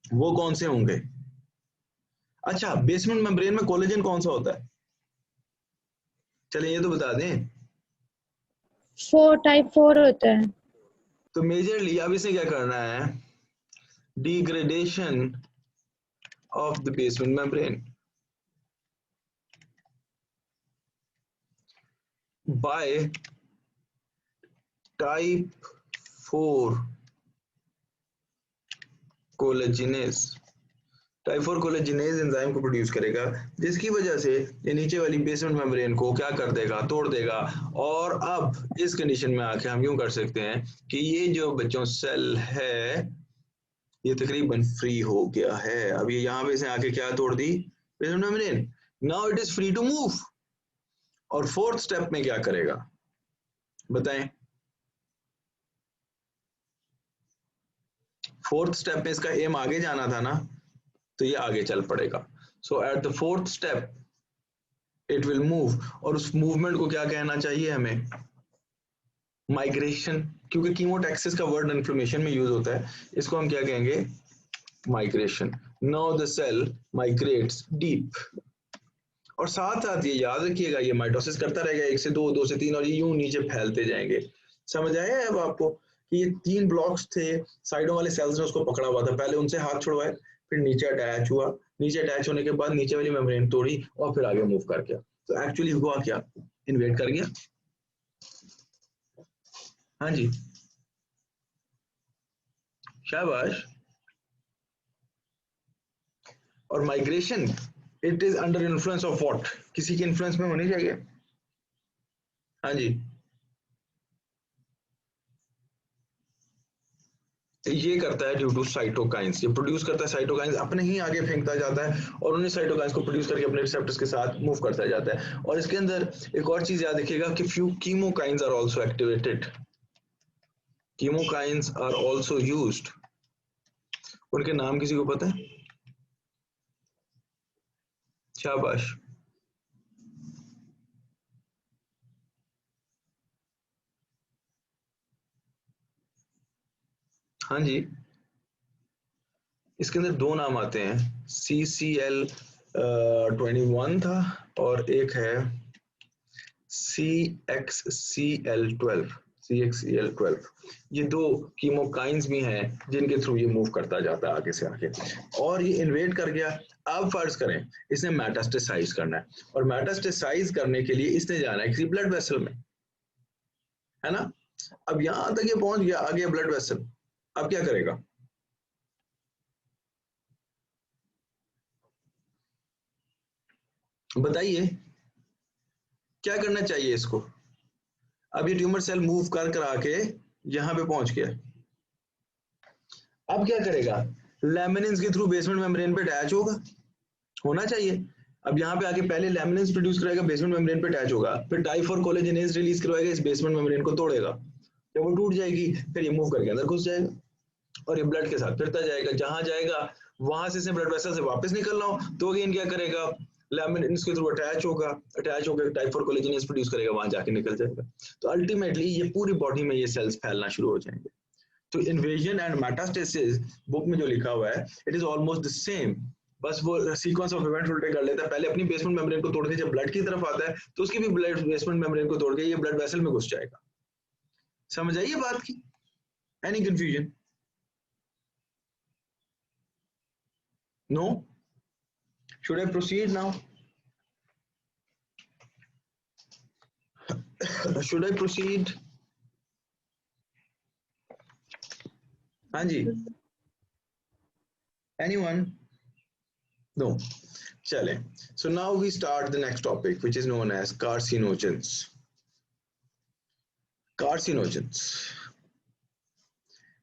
वो कौन से होंगे? अच्छा, बेसमेंट मेम्ब्रेन में कोलेजन कौन सा होता है? चलिए ये तो बता दें। 4 टाइप 4 होता है। तो मेजरली अब इसे क्या करना है? Degradation of the basement membrane by type 4 collagenase. Type 4 collagenase enzyme को प्रोड्यूस करेगा, जिसकी वजह से ये नीचे वाली बेसमेंट मेम्ब्रेन को क्या कर देगा? तोड़ देगा। और अब इस कंडीशन में आके हम यूं कर सकते हैं कि ये जो बच्चों सेल है ये तकरीबन फ्री हो गया है। अब ये यहां पे से आके क्या तोड़ दी? Basement membrane. Now it is free to move. और 4th स्टेप में क्या करेगा बताएं? 4th स्टेप में इसका एम आगे जाना था ना, तो ये आगे चल पड़ेगा। So at the 4th step it will move. और उस मूवमेंट को क्या कहना चाहिए हमें? माइग्रेशन, क्योंकि कीमोटैक्सिस का वर्ड इन्फ्लेमेशन में यूज होता है। इसको हम क्या कहेंगे? Migration. Now the cell migrates deep. और साथ साथ ये याद रखिएगा, ये माइटोसिस करता रहेगा 1 से 2, 2 से 3, और ये यूं नीचे फैलते जाएंगे। समझ आया है अब आपको कि ये 3 ब्लॉक्स थे, साइडों वाले सेल्स ने उसको पकड़ा हुआ था, पहले उनसे हाथ छुड़वाए, फिर नीचे अटैच हुआ, नीचे अटैच होने के बाद नीचे वाली मेम्ब्रेन तोड़ी और फिर आगे मूव कर गया। तो एक्चुअली हुआ क्या? इन्वेड कर गया। हाँ जी, शाबाश। और migration it is under influence of what? किसी के इन्फ्लुएंस में होनी चाहिए। हाँ जी, ये करता है ड्यू टू साइटोकाइंस। ये प्रोड्यूस करता है साइटोकाइंस, अपने ही आगे फेंकता जाता है और उन्हीं साइटोकाइंस को प्रोड्यूस करके अपने रिसेप्टर्स के साथ मूव करता जाता है। और इसके अंदर एक और चीज याद रखिएगा कि few chemokines are also activated. Chemokines are also used. उनके नाम किसी को पता है? शाबाश। हाँ जी, इसके अंदर 2 नाम आते हैं। CCL21 था और एक है CXCL12। ये 2 कीमोकाइंस भी हैं जिनके थ्रू ये मूव करता जाता है आगे से आगे। और ये इन्वेड कर गया। अब फर्ज करें इसने मेटास्टेसाइज करना है, और मेटास्टेसाइज करने के लिए इसने जाना है किसी ब्लड वेसल में, है ना? अब यहां तक ये पहुंच गया, आ गया ब्लड वेसल। अब क्या करेगा? बताइए क्या करना चाहिए इसको। अब ये ट्यूमर सेल मूव कर कर आके यहां पे पहुंच गया, अब क्या करेगा, लैमिनिन्स के थ्रू बेसमेंट मेम्ब्रेन पे अटैच होगा, होना चाहिए। अब यहाँ पे आके पहले लैमिनिन्स प्रोड्यूस कराएगा, बेसमेंट मेम्ब्रेन पे अटैच होगा, फिर डाइफॉर कोलेजनेज रिलीज करवाएगा, इस बेसमेंट मेम्ब्रेन को तोड़ेगा, जब वो टूट जाएगी फिर ये मूव करके अंदर घुस जाएगा और ये ब्लड के साथ फिरता जाएगा, जहां जाएगा वहां से ब्लड वेसल से वापस निकलना हो तो अगेन क्या करेगा, लैमिनिन्स के थ्रू अटैच होकर डाइफॉर कोलेजनेज प्रोड्यूस करेगा, वहां जाके निकल जाएगा। तो अल्टीमेटली ये पूरी बॉडी में ये सेल्स फैलना शुरू हो जाएंगे। तो इन्वेजन एंड मेटास्टेसिस बुक में जो लिखा हुआ है it is almost the same, बस वो सीक्वेंस ऑफ इवेंट उल्टे कर लेता है, पहले अपनी बेसमेंट मेम्ब्रेन को तोड़ के जब ब्लड की तरफ आता है तो उसकी भी ब्लड बेसमेंट मेम्ब्रेन को तोड़ के ये ब्लड वेसल में घुस जाएगा। समझ आइए बात की, any confusion? No? Should I proceed now? Should I proceed? हाँ जी, anyone? No. चले. So now we start the next topic, which is known as carcinogens. Carcinogens.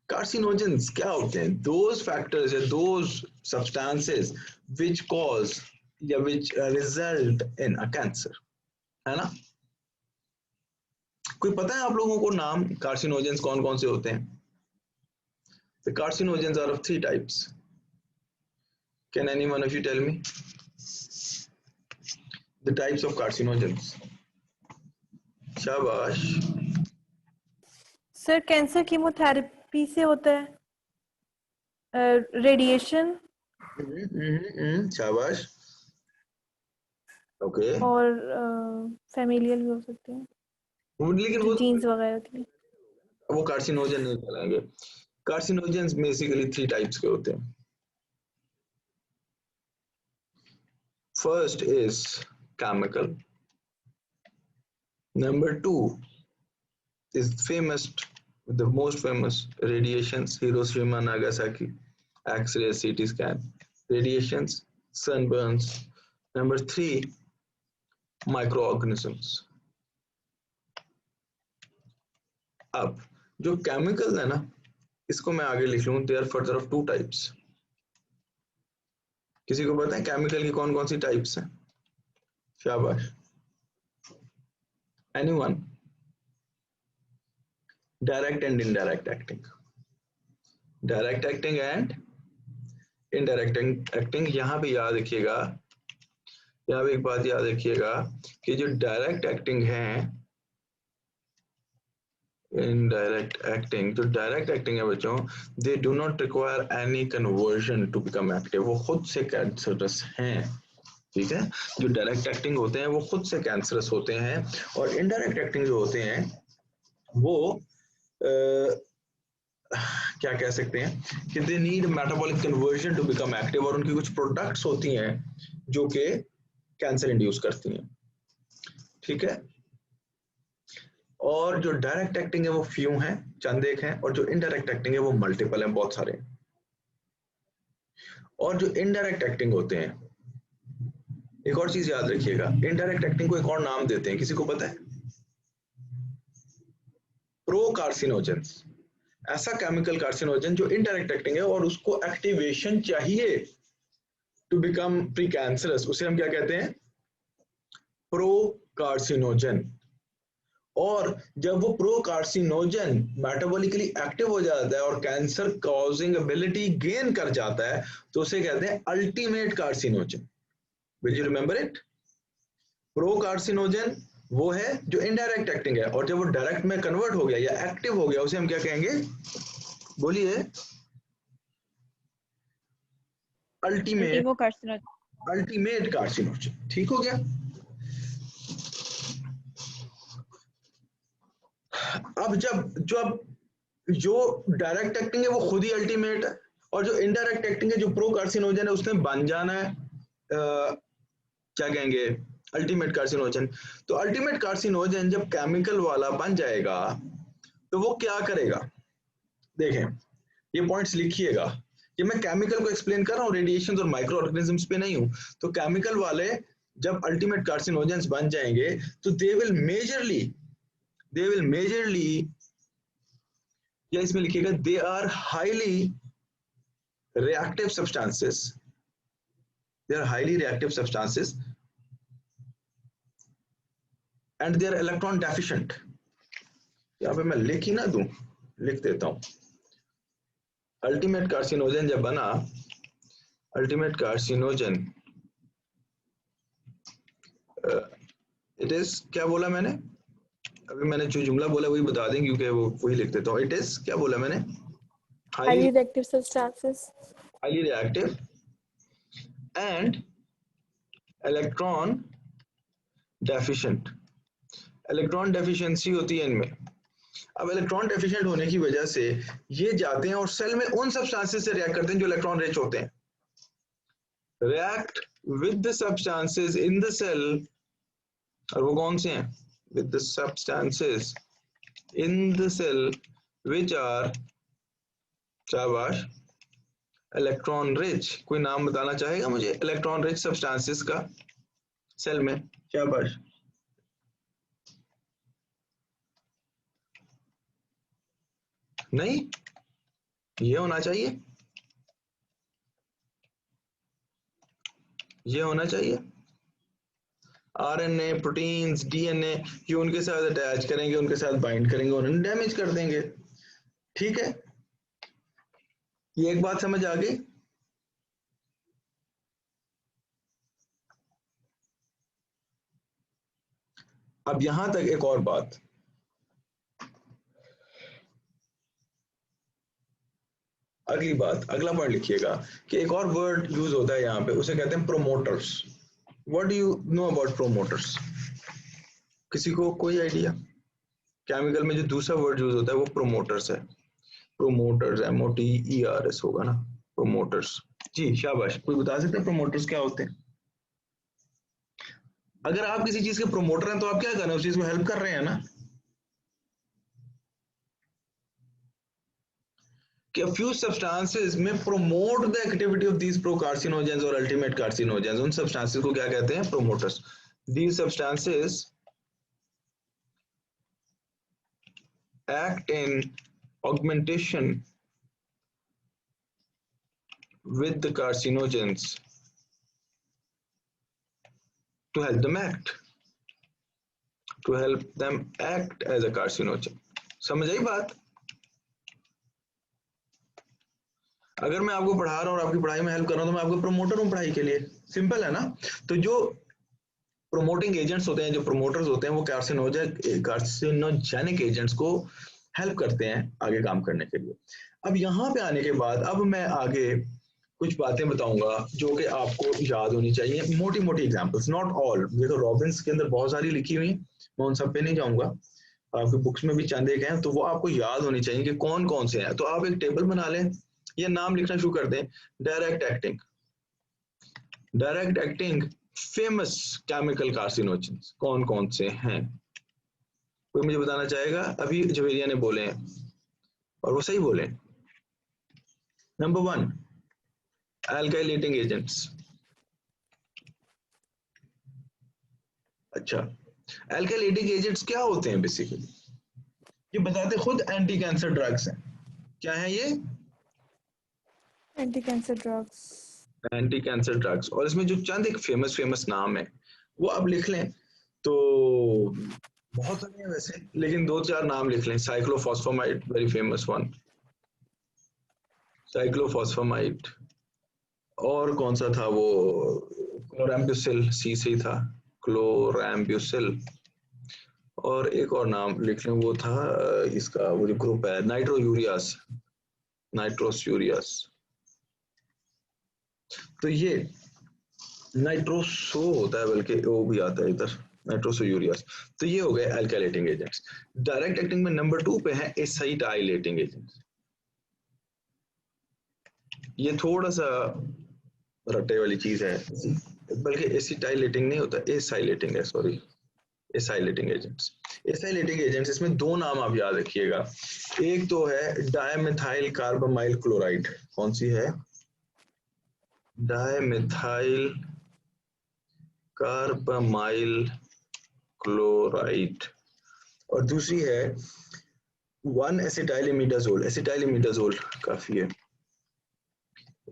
Carcinogens क्या होते हैं? Those factors or those substances which cause या which result in a cancer. है ना? कोई पता है आप लोगों को नाम carcinogens कौन कौन से होते हैं? The carcinogens are of 3 types. Can any one of you tell me the types of carcinogens? शाबाश। सर कैंसर कीमोथेरेपी से होता है, रेडिएशन शाबाश, ओके। और फैमिलियल भी हो सकते हैं, लेकिन जो वो जीन्स वगैरह होती है। वो कार्सिनोजन नहीं कहलाएंगे। कार्सिनोजेंस बेसिकली 3 टाइप्स के होते हैं। First is chemical, number 2 is famous, the most famous radiations, Hiroshima, Nagasaki, X-ray, CT scan, radiations, sunburns. Number 3, microorganisms. अब जो केमिकल है ना, इसको मैं आगे लिख लूं, they are further of 2 types. किसी को पता है केमिकल की कौन कौन सी टाइप्स हैं? शाबाश। Anyone? Direct and indirect acting. Direct acting and indirect acting, यहाँ पे याद रखिएगा, यहाँ पे एक बात याद रखिएगा कि जो डायरेक्ट एक्टिंग है, इनडायरेक्ट एक्टिंग, जो डायरेक्ट एक्टिंग है बच्चों, they do not require any conversion to become active, वो खुद से कैंसरस हैं, ठीक है। जो डायरेक्ट एक्टिंग होते हैं वो खुद से कैंसरस होते हैं, और इनडायरेक्ट एक्टिंग जो होते हैं वो क्या कह सकते हैं कि they need metabolic conversion to become active, और उनकी कुछ प्रोडक्ट्स होती हैं जो कि कैंसर इंड्यूस करती हैं, ठीक है। और जो डायरेक्ट एक्टिंग है वो फ्यू हैं, चंद एक हैं, और जो इनडायरेक्ट एक्टिंग है वो मल्टीपल हैं, बहुत सारे। और जो इनडायरेक्ट एक्टिंग होते हैं, एक और चीज याद रखिएगा, इनडायरेक्ट एक्टिंग को एक और नाम देते हैं, किसी को पता है? Pro carcinogens. ऐसा केमिकल कार्सिनोजन जो इनडायरेक्ट एक्टिंग है और उसको एक्टिवेशन चाहिए टू बिकम प्री कैंसरस, उसे हम क्या कहते हैं? Pro carcinogen. और जब वो प्रो कार्सिनोजन मेटाबॉलिकली एक्टिव हो जाता है और कैंसर कॉजिंग एबिलिटी गेन कर जाता है तो उसे कहते हैं ultimate carcinogen. Will you remember it? Pro carcinogen वो है जो इनडायरेक्ट एक्टिंग है, और जब वो डायरेक्ट में कन्वर्ट हो गया या एक्टिव हो गया उसे हम क्या कहेंगे? बोलिए। Ultimate carcinogen. ठीक हो गया। अब जो डायरेक्ट एक्टिंग है वो खुद ही अल्टीमेट है, और जो इनडायरेक्ट एक्टिंग है जो प्रो कार्सिनोजन है उसने बन जाना है क्या कहेंगे? Ultimate carcinogen. तो अल्टीमेट कार्सिनोजन जब केमिकल वाला बन जाएगा तो वो क्या करेगा? देखें, ये पॉइंट्स लिखिएगा, ये मैं केमिकल को एक्सप्लेन कर रहा हूँ, रेडिएशन और माइक्रो ऑर्गेनिजम्स पे नहीं हूं। तो केमिकल वाले जब अल्टीमेट कार्सिनोजेंस बन जाएंगे तो दे विल मेजरली, या इसमें लिखिएगा they are highly reactive substances, they are highly reactive substances and they are electron deficient. यहाँ पे मैं लिख ही ना दूं, लिख देता हूं। अल्टीमेट कार्सिनोजन जब बना, अल्टीमेट कार्सिनोजन इट इज, क्या बोला मैंने अभी, मैंने जो जुमला बोला वही बता दें क्योंकि वो वही लिख देता हूँ। इट इज, क्या बोला मैंने, highly reactive substances, highly reactive and electron deficient. Electron deficiency होती है इनमें। अब इलेक्ट्रॉन डेफिशिएंट होने की वजह से ये जाते हैं और सेल में उन सब्सटेंसेस से रिएक्ट करते हैं जो इलेक्ट्रॉन रिच होते हैं। React with the substances in the cell, और वो कौन से हैं? With the substances in the cell which are, शाबाश, इलेक्ट्रॉन रिच। कोई नाम बताना चाहेगा मुझे इलेक्ट्रॉन रिच सब्सटेंसेस का सेल में? शाबाश। नहीं, ये होना चाहिए, ये होना चाहिए। आरएनए, प्रोटीन्स, डीएनए, ये उनके साथ अटैच करेंगे, उनके साथ बाइंड करेंगे और उन्हें डैमेज कर देंगे। ठीक है, ये एक बात समझ आ गई। अब यहां तक एक और बात, अगली बात, अगला वर्ड लिखिएगा कि एक और वर्ड यूज होता है यहाँ पे, उसे कहते हैं promoters. What do you know about promoters? किसी को कोई आइडिया? केमिकल में जो दूसरा वर्ड यूज होता है वो प्रोमोटर्स है। प्रोमोटर्स, MOTERS होगा ना, प्रोमोटर्स। जी शाबाश, कोई बता सकते हैं प्रोमोटर्स क्या होते हैं? अगर आप किसी चीज के प्रोमोटर हैं तो आप क्या कर रहे हैं? उस चीज को हेल्प कर रहे हैं ना। कि a few substances may promote the activity of these pro-carcinogens or ultimate carcinogens, उन substances को क्या कहते हैं? promoters. These substances act in augmentation with the carcinogens to help them act as a carcinogen. समझ आई बात? अगर मैं आपको पढ़ा रहा हूँ और आपकी पढ़ाई में हेल्प कर रहा हूँ तो मैं आपको प्रमोटर हूँ पढ़ाई के लिए। सिंपल है ना। तो जो प्रोमोटिंग एजेंट्स होते हैं, जो प्रोमोटर्स होते हैं, वो कार्सिनोजेनिक एजेंट्स को हेल्प करते हैं आगे काम करने के लिए। अब यहाँ पे आने के बाद अब मैं आगे कुछ बातें बताऊंगा जो कि आपको याद होनी चाहिए, मोटी मोटी एग्जाम्पल्स, नॉट ऑल। देखो रॉबिन्स के अंदर बहुत सारी लिखी हुई, मैं उन सब पे नहीं जाऊंगा, आपकी बुक्स में भी चंद एक हैं, तो वो आपको याद होनी चाहिए कि कौन कौन से हैं। तो आप एक टेबल बना लें, ये नाम लिखना शुरू कर दें। Direct acting, direct acting famous chemical carcinogens कौन कौन से हैं? कोई मुझे बताना चाहेगा? अभी जवेरिया ने बोले हैं और वो सही बोले। Number 1 alkylating agents. अच्छा, एल्काइलेटिंग एजेंट्स क्या होते हैं? बेसिकली ये बताते खुद एंटी कैंसर ड्रग्स हैं। क्या है ये? Anti cancer drugs, anti cancer drugs. और इसमें जो चंद एक फेमस नाम है वो आप लिख लें, तो बहुत सारे हैं वैसे, लेकिन 2-4 नाम लिख लें। Cyclophosphamide, very famous one, cyclophosphamide. और कौन सा था वो? क्लोराम्ब्यूसिल, सी से ही था, क्लोराम्ब्यूसिल। और एक और नाम लिख लें, वो था इसका वो जो ग्रुप है, नाइट्रोयूरियास, नाइट्रोसूरियास। तो ये नाइट्रोसो होता है, बल्कि वो भी आता है इधर, नाइट्रोसोयूरियास। तो ये हो गए एल्काइलेटिंग एजेंट्स। डायरेक्ट एक्टिंग में नंबर 2 पे है एसाइटाइलेटिंग एजेंट्स। ये थोड़ा सा रट्टे वाली चीज है, बल्कि एसिटाइलेटिंग नहीं होता, एसाइलेटिंग है, सॉरी, एसाइलेटिंग एजेंट्स। एसाइलेटिंग एजेंट्स, इसमें 2 नाम आप याद रखिएगा। एक तो है डायमेथाइल कार्बामाइल क्लोराइड। कौन सी है? डायमेथाइल कार्बामाइल क्लोराइड, और दूसरी है 1 एसिटाइल इमिडाजोल। एसिटाइल इमिडाजोल काफी है,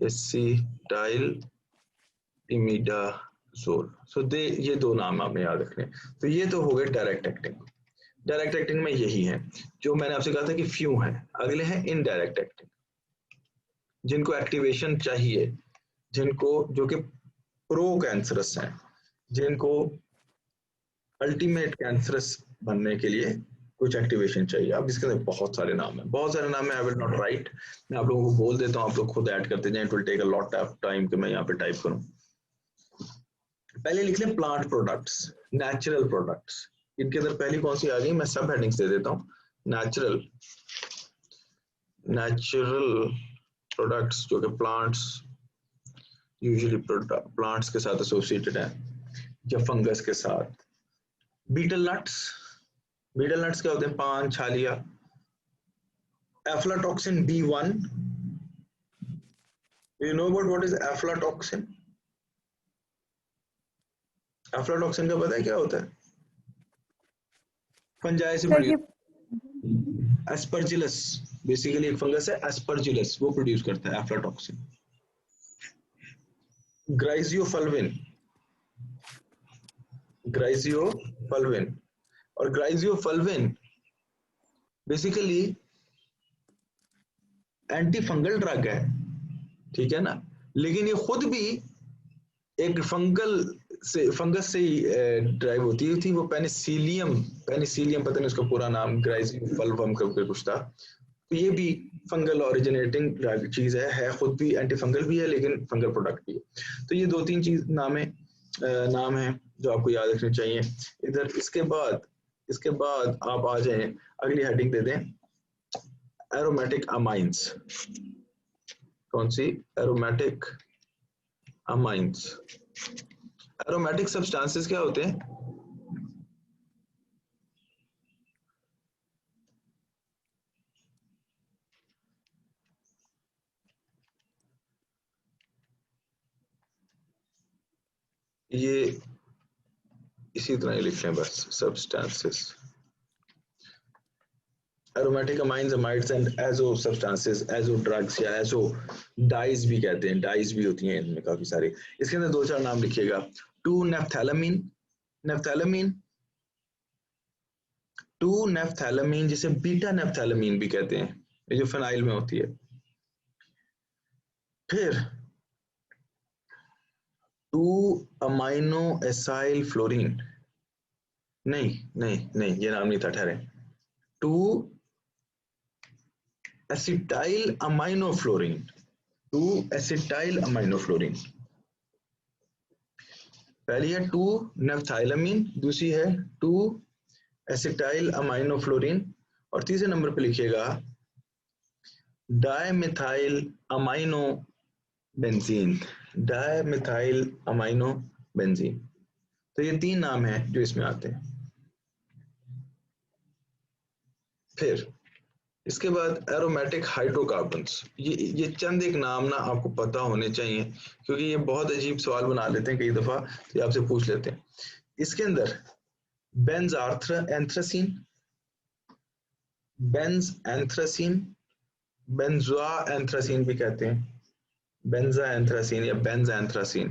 एसिटाइल इमिडाजोल। सो ये दो नाम आपने याद रखने। तो ये तो हो गए डायरेक्ट एक्टिंग। डायरेक्ट एक्टिंग में यही है जो मैंने आपसे कहा था कि फ्यू है। अगले हैं इनडायरेक्ट एक्टिंग, जिनको एक्टिवेशन चाहिए, जिनको जो कि प्रो कैंसरस हैं, जिनको अल्टीमेट कैंसरस बनने के लिए कुछ एक्टिवेशन चाहिए। अब इसके अंदर बहुत सारे नाम हैं, बहुत सारे नाम है। आई विल नॉट राइट, मैं आप लोगों को बोल देता हूँ, आप लोग खुद ऐड करते जाएं। It will take a lot of time कि मैं यहाँ पे टाइप करूँ। पहले लिख लें प्लांट प्रोडक्ट्स, नेचुरल प्रोडक्ट्स। इनके अंदर पहली कौन सी आ गई, मैं सब हेडिंग्स दे देता हूँ। नेचुरल प्रोडक्ट्स जो कि प्लांट्स यूजुअली प्लांट्स के साथ एसोसिएटेड है या फंगस के साथ। बीटल नट्स, बीटल नट्स क्या होते हैं, पान, छालिया। Aflatoxin B1, you know about what is aflatoxin? Aflatoxin का पता है क्या होता है? फंजाई से सर ये एस्परजिलस, बेसिकली एक फंगस है एस्परजिलस, वो प्रोड्यूस करता है एफ्लाटॉक्सिन। ग्राइजियोफल्विन, ग्राइजियोफल्विन, और ग्राइजियोफल्विन बेसिकली एंटी फंगल ड्रग है, ठीक है ना, लेकिन ये खुद भी एक फंगस से ड्राइव होती थी। वो पेनिसिलियम पता नहीं उसका पूरा नाम, ग्राइजियोफल्वम करके कुछ था। तो ये भी फंगल ओरिजिनेटिंग चीज है, खुद भी एंटी फंगल भी है लेकिन फंगल प्रोडक्ट भी है। तो ये दो तीन चीज नाम है जो आपको याद रखने चाहिए इधर। इसके बाद आप आ जाएं, अगली हेडिंग दे दें एरोमेटिक अमाइंस। कौन सी? Aromatic amines. एरोमेटिक सब्सटेंसेस क्या होते हैं? ये इसी तरह लिख लें बस, substances. Aromatic amines, amides and azo substances, azo drugs या एजो डाइज भी कहते हैं, डाइज भी होती हैं इनमें काफी सारे। इसके अंदर दो चार नाम लिखिएगा। 2 नेफ्थैलेमीन, नेफ्थैलेमीन 2 नेफ्थैलेमीन, जिसे बीटा नेफ्थैलेमीन भी कहते हैं, ये जो फिनाइल में होती है। फिर 2 अमाइनो एसाइल फ्लोरीन, नहीं ये नाम नहीं था, ठहरे। 2 एसिटाइल अमाइनोफ्लोरीन, 2 एसिटाइल अमाइनोफ्लोरीन। पहली है 2 नेफ्थाइलामीन, दूसरी है 2 एसिटाइल अमाइनोफ्लोरीन, और तीसरे नंबर पे लिखिएगा dimethyl amino benzene, dimethyl amino benzene. तो ये तीन नाम हैं जो इसमें आते हैं। फिर इसके बाद एरोमेटिक हाइड्रोकार्बन्स। ये चंद एक नाम ना आपको पता होने चाहिए, क्योंकि ये बहुत अजीब सवाल बना लेते हैं कई दफा, तो आपसे पूछ लेते हैं। इसके अंदर बेंज़ाएंथ्रासीन, बेंज़ोएंथ्रासीन भी कहते हैं, बेंज़ाएंथ्रासीन या बेंज़ाएंथ्रासीन।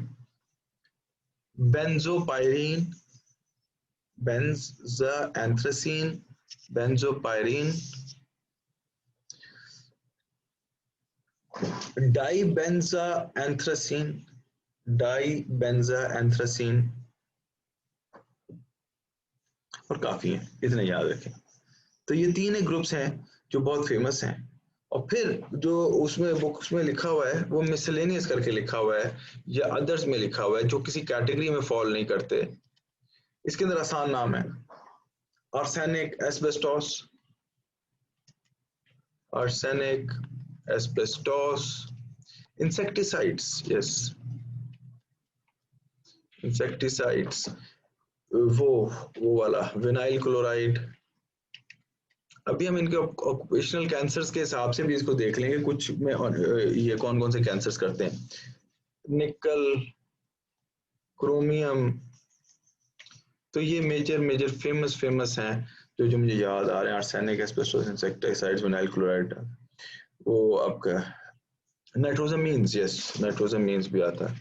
Benzopyrene, बेंज़ाएंथ्रासीन, benzopyrene. डाईबेंज़ाएंथ्रासीन, डाईबेंज़ाएंथ्रासीन, और काफी हैं, इतने याद रखें। तो ये तीन ग्रुप्स हैं जो बहुत फेमस हैं। और फिर जो उसमें बुक्स में लिखा हुआ है वो मिसलेनियस करके लिखा हुआ है या अदर्स में लिखा हुआ है, जो किसी कैटेगरी में फॉल नहीं करते। इसके अंदर आसान नाम है arsenic, asbestos, arsenic, asbestos. Insecticides, yes, insecticides, वो वाला विनाइल क्लोराइड। अभी हम इनके ऑक्यूपेशनल कैंसर्स के हिसाब से भी इसको देख लेंगे, कुछ में ये कौन कौन से कैंसर्स करते हैं। निकल, क्रोमियम, तो ये मेजर फेमस हैं जो मुझे याद आ रहे हैं, arsenic, asbestos, insecticides, vinyl chloride, वो आपका नाइट्रोजामीन्स, यस नाइट्रोजामीन्स भी आता है।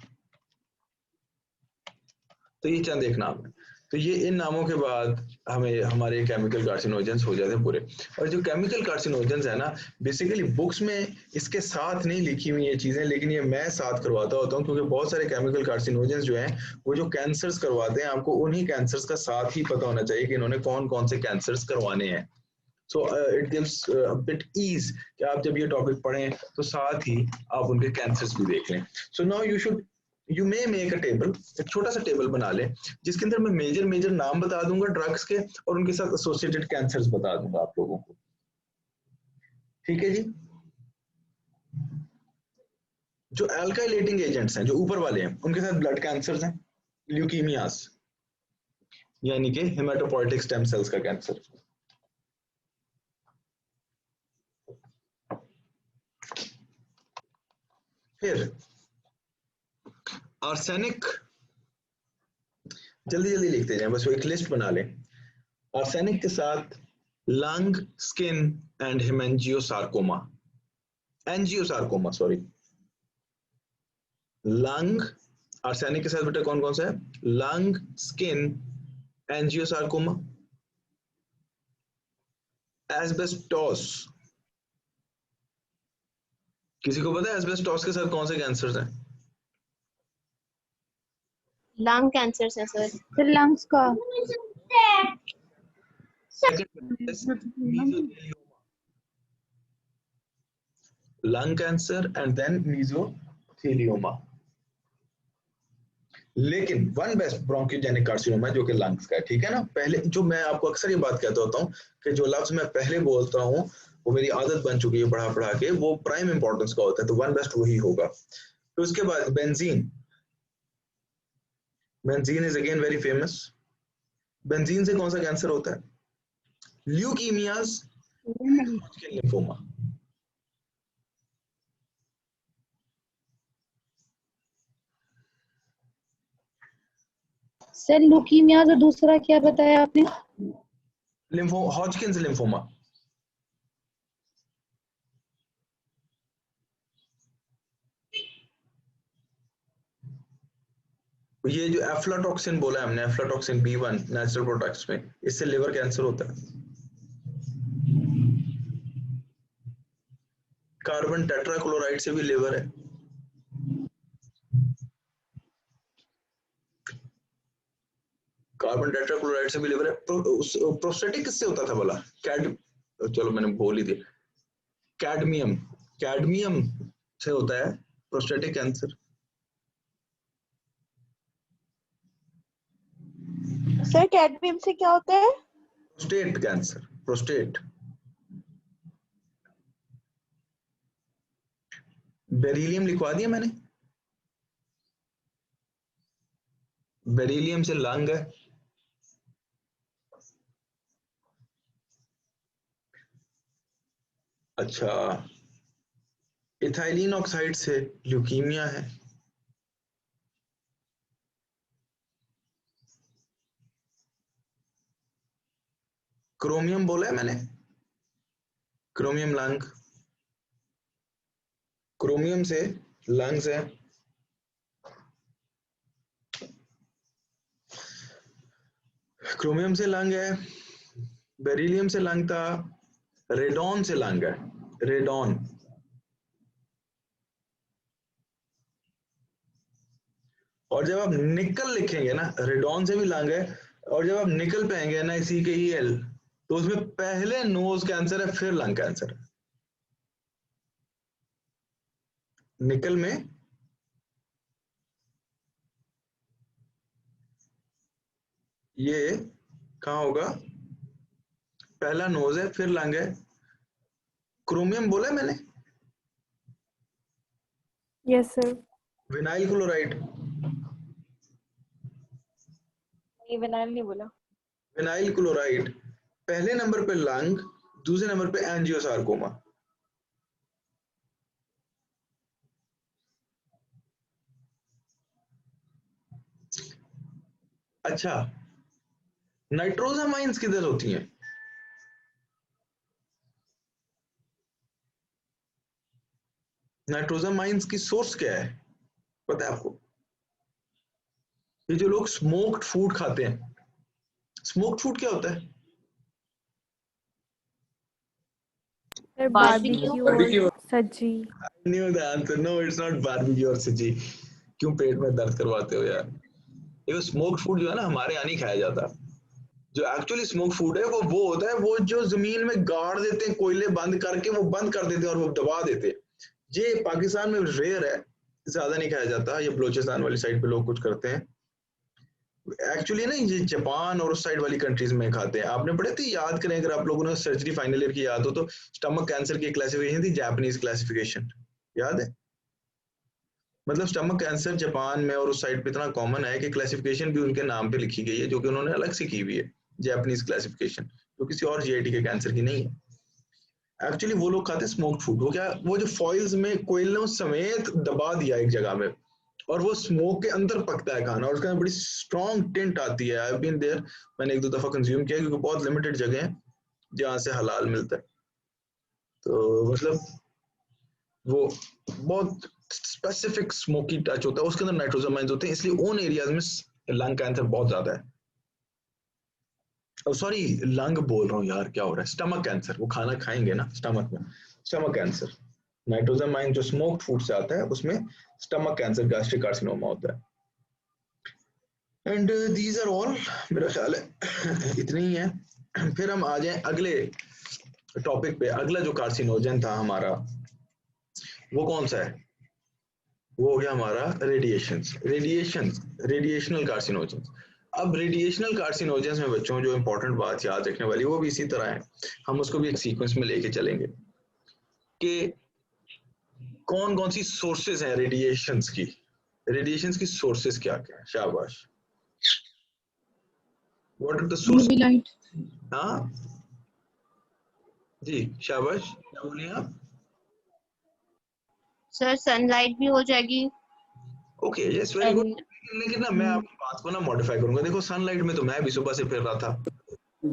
तो ये चंद एक नाम है। तो ये इन नामों के बाद हमें हमारे केमिकल कार्सिनोजेंस हो जाते हैं पूरे। और जो केमिकल कार्सिनोजेंस है ना, बेसिकली बुक्स में इसके साथ नहीं लिखी हुई ये चीजें, लेकिन ये मैं साथ करवाता होता हूँ, क्योंकि बहुत सारे केमिकल कार्सिनोजेंस जो हैं वो जो कैंसर्स करवाते हैं, आपको उन्हीं कैंसर्स का साथ ही पता होना चाहिए कि इन्होंने कौन कौन से कैंसर्स करवाने हैं। So it gives bit ease कि आप जब ये टॉपिक पढ़ें तो साथ ही आप उनके कैंसर्स भी देख लें। So now you may make a table, एक छोटा सा टेबल बना लें जिसके अंदर मैं मेजर नाम बता दूंगा ड्रग्स के और उनके साथ एसोसिएटेड कैंसर्स बता दूंगा आप लोगों को। ठीक है जी। जो अल्काइलेटिंग एजेंट्स हैं जो ऊपर वाले हैं उनके साथ ब्लड कैंसर्स हैं, ल्यूकीमियास यानी कि हेमाटोपोइटिक स्टेम सेल्स का कैंसर। फिर आर्सेनिक, जल्दी जल्दी लिखते जाएं, बस वो एक लिस्ट बना लें। आर्सेनिक के साथ lung, skin and haemangiosarcoma, angiosarcoma sorry. Lung, arsenic के साथ बेटा कौन कौन सा है? Lung, skin, angiosarcoma, asbestos. किसी को पता है एस्बेस्टोस के साथ कौन से कैंसर हैं? लंग कैंसर है सर। सर लंग्स का। Lung cancer and then mesothelioma. लेकिन वन बेस्ट ब्रोंकोजेनिक कार्सिनोमा जो कि लंग्स का है, ठीक है ना। पहले जो मैं आपको अक्सर ये बात कहता होता हूँ कि जो लफ्ज मैं पहले बोलता हूँ वो मेरी आदत बन चुकी है पढ़ा पढ़ा के, वो प्राइम इंपॉर्टेंस का होता है, तो वन बेस्ट वही होगा। तो उसके बाद benzene, benzene is again very famous. Benzene से कौन सा कैंसर होता है? Leukaemias, lymphoma. सर लुकीमिया और दूसरा क्या बताया आपने? Lympho, Hodgkin's lymphoma. ये जो एफ्लाटॉक्सिन बोला है हमने, एफ्लाटॉक्सिन B1 नेचुरल प्रोडक्ट्स में, इससे लिवर कैंसर होता है। कार्बन टेट्राक्लोराइड से भी लिवर है। कार्बन टेट्राक्लोराइड से भी लिवर है। प्रोस्टेटिक किससे होता था बोला? चलो मैंने बोल ही दिया। कैडमियम, कैडमियम से होता है प्रोस्टेटिक कैंसर। सर कैडमियम से क्या होता है? Prostate cancer, prostate. बेरिलियम लिखवा दिया मैंने, बेरिलियम से लंग है। अच्छा, इथाइलिन ऑक्साइड से ल्यूकीमिया है। क्रोमियम बोला है मैंने, क्रोमियम लंग, क्रोमियम से लंग्स है। क्रोमियम से लंग है, बेरिलियम से लंग था, रेडॉन से लंग है, रेडॉन। और जब आप निकल लिखेंगे ना, रेडॉन से भी लंग है, और जब आप निकल पाएंगे ना NaCl, तो उसमें पहले नोज कैंसर है फिर लंग कैंसर है। निकल में ये कहाँ होगा? पहला नोज है फिर लंग है। क्रोमियम बोला है मैंने, यस सर। विनाइल क्लोराइड, नहीं विनाइल नहीं बोला। विनाइल क्लोराइड पहले नंबर पे लंग, दूसरे नंबर पे एंजियोसार्कोमा। अच्छा, नाइट्रोजामाइंस किधर होती हैं? नाइट्रोजामाइंस की सोर्स क्या है पता है आपको? ये जो लोग स्मोक्ड फूड खाते हैं, स्मोक्ड फूड क्या होता है? Sir Barbecue. बारबेक्यू और sajji. Knew the answer, no it's not barbecue और सजी। क्यों पेट में दर्द करवाते हो यार? ये स्मोक्ड फूड जो है ना हमारे यहाँ नहीं खाया जाता। जो एक्चुअली स्मोक फूड है वो होता है वो जो जमीन में गाड़ देते हैं, कोयले बंद करके वो बंद कर देते हैं और वो दबा देते हैं। ये पाकिस्तान में रेयर है, ज्यादा नहीं खाया जाता। ये बलोचिस्तान वाली साइड पे लोग कुछ करते हैं एक्चुअली ना, ये जापान और उस साइड वाली कंट्रीज में खाते हैं। आपने पढ़े थे, याद करें अगर आप लोगों ने सर्जरी फाइनल ईयर की याद हो तो, स्टमक कैंसर की क्लासिफिकेशन थी जापानीज क्लासिफिकेशन, याद है? मतलब स्टमक कैंसर जापान में और उस साइड पे इतना कॉमन है कि क्लासिफिकेशन भी उनके नाम पे लिखी गई है, जो कि उन्होंने अलग से की हुई है, जापानीज क्लासिफिकेशन, जो किसी और जीआईटी के कैंसर की नहीं है। एक्चुअली वो लोग खाते हैं स्मोक्ड फूड। वो क्या, वो जो फॉइल्स में कोयलों समेत दबा दिया एक जगह में और वो स्मोक के अंदर पकता है खाना और उसके अंदर बड़ी स्ट्रॉन्ग टिंट आती है। आई हैव बीन देयर, मैंने एक दो दफा कंज्यूम किया क्योंकि बहुत लिमिटेड जगह है जहाँ से हलाल मिलता है। तो मतलब वो बहुत स्पेसिफिक स्मोकी टच होता है, उसके अंदर नाइट्रोजामाइंस होते हैं, इसलिए उन एरियाज में लंग कैंसर बहुत ज्यादा है। सॉरी, लंग बोल रहा हूँ यार, क्या हो रहा है, स्टमक कैंसर। वो खाना खाएंगे ना स्टमक में, स्टमक कैंसर। नाइट्रोजामाइन जो स्मोक्ड फूड से आता है उसमें स्टमक कैंसर, गैस्ट्रिक कार्सिनोमा होता है। एंड दीज आर ऑल, मेरा ख्याल है इतने ही है। फिर हम आ जाएं अगले टॉपिक पे। अगला जो कार्सिनोजन था हमारा वो कौन सा है? वो हो गया हमारा रेडिएशनल कार्सिनोजेंस। अब रेडिएशनल कार्सिनोजेंस में बच्चों जो इंपॉर्टेंट बात याद रखने वाली वो भी इसी तरह है, हम उसको भी एक सीक्वेंस में लेके चलेंगे कि कौन कौन सी सोर्सेज हैं रेडिएशंस की। रेडिएशंस की सोर्सेज क्या क्या है? शाबाश, what are the source? UV light. हाँ जी, शाबाश, क्या बोलिए आप? सर सनलाइट भी हो जाएगी। Okay, yes, very good. And लेकिन ना मैं आपकी बात को ना मॉडिफाई करूंगा। देखो सनलाइट में तो मैं भी सुबह से फिर रहा था।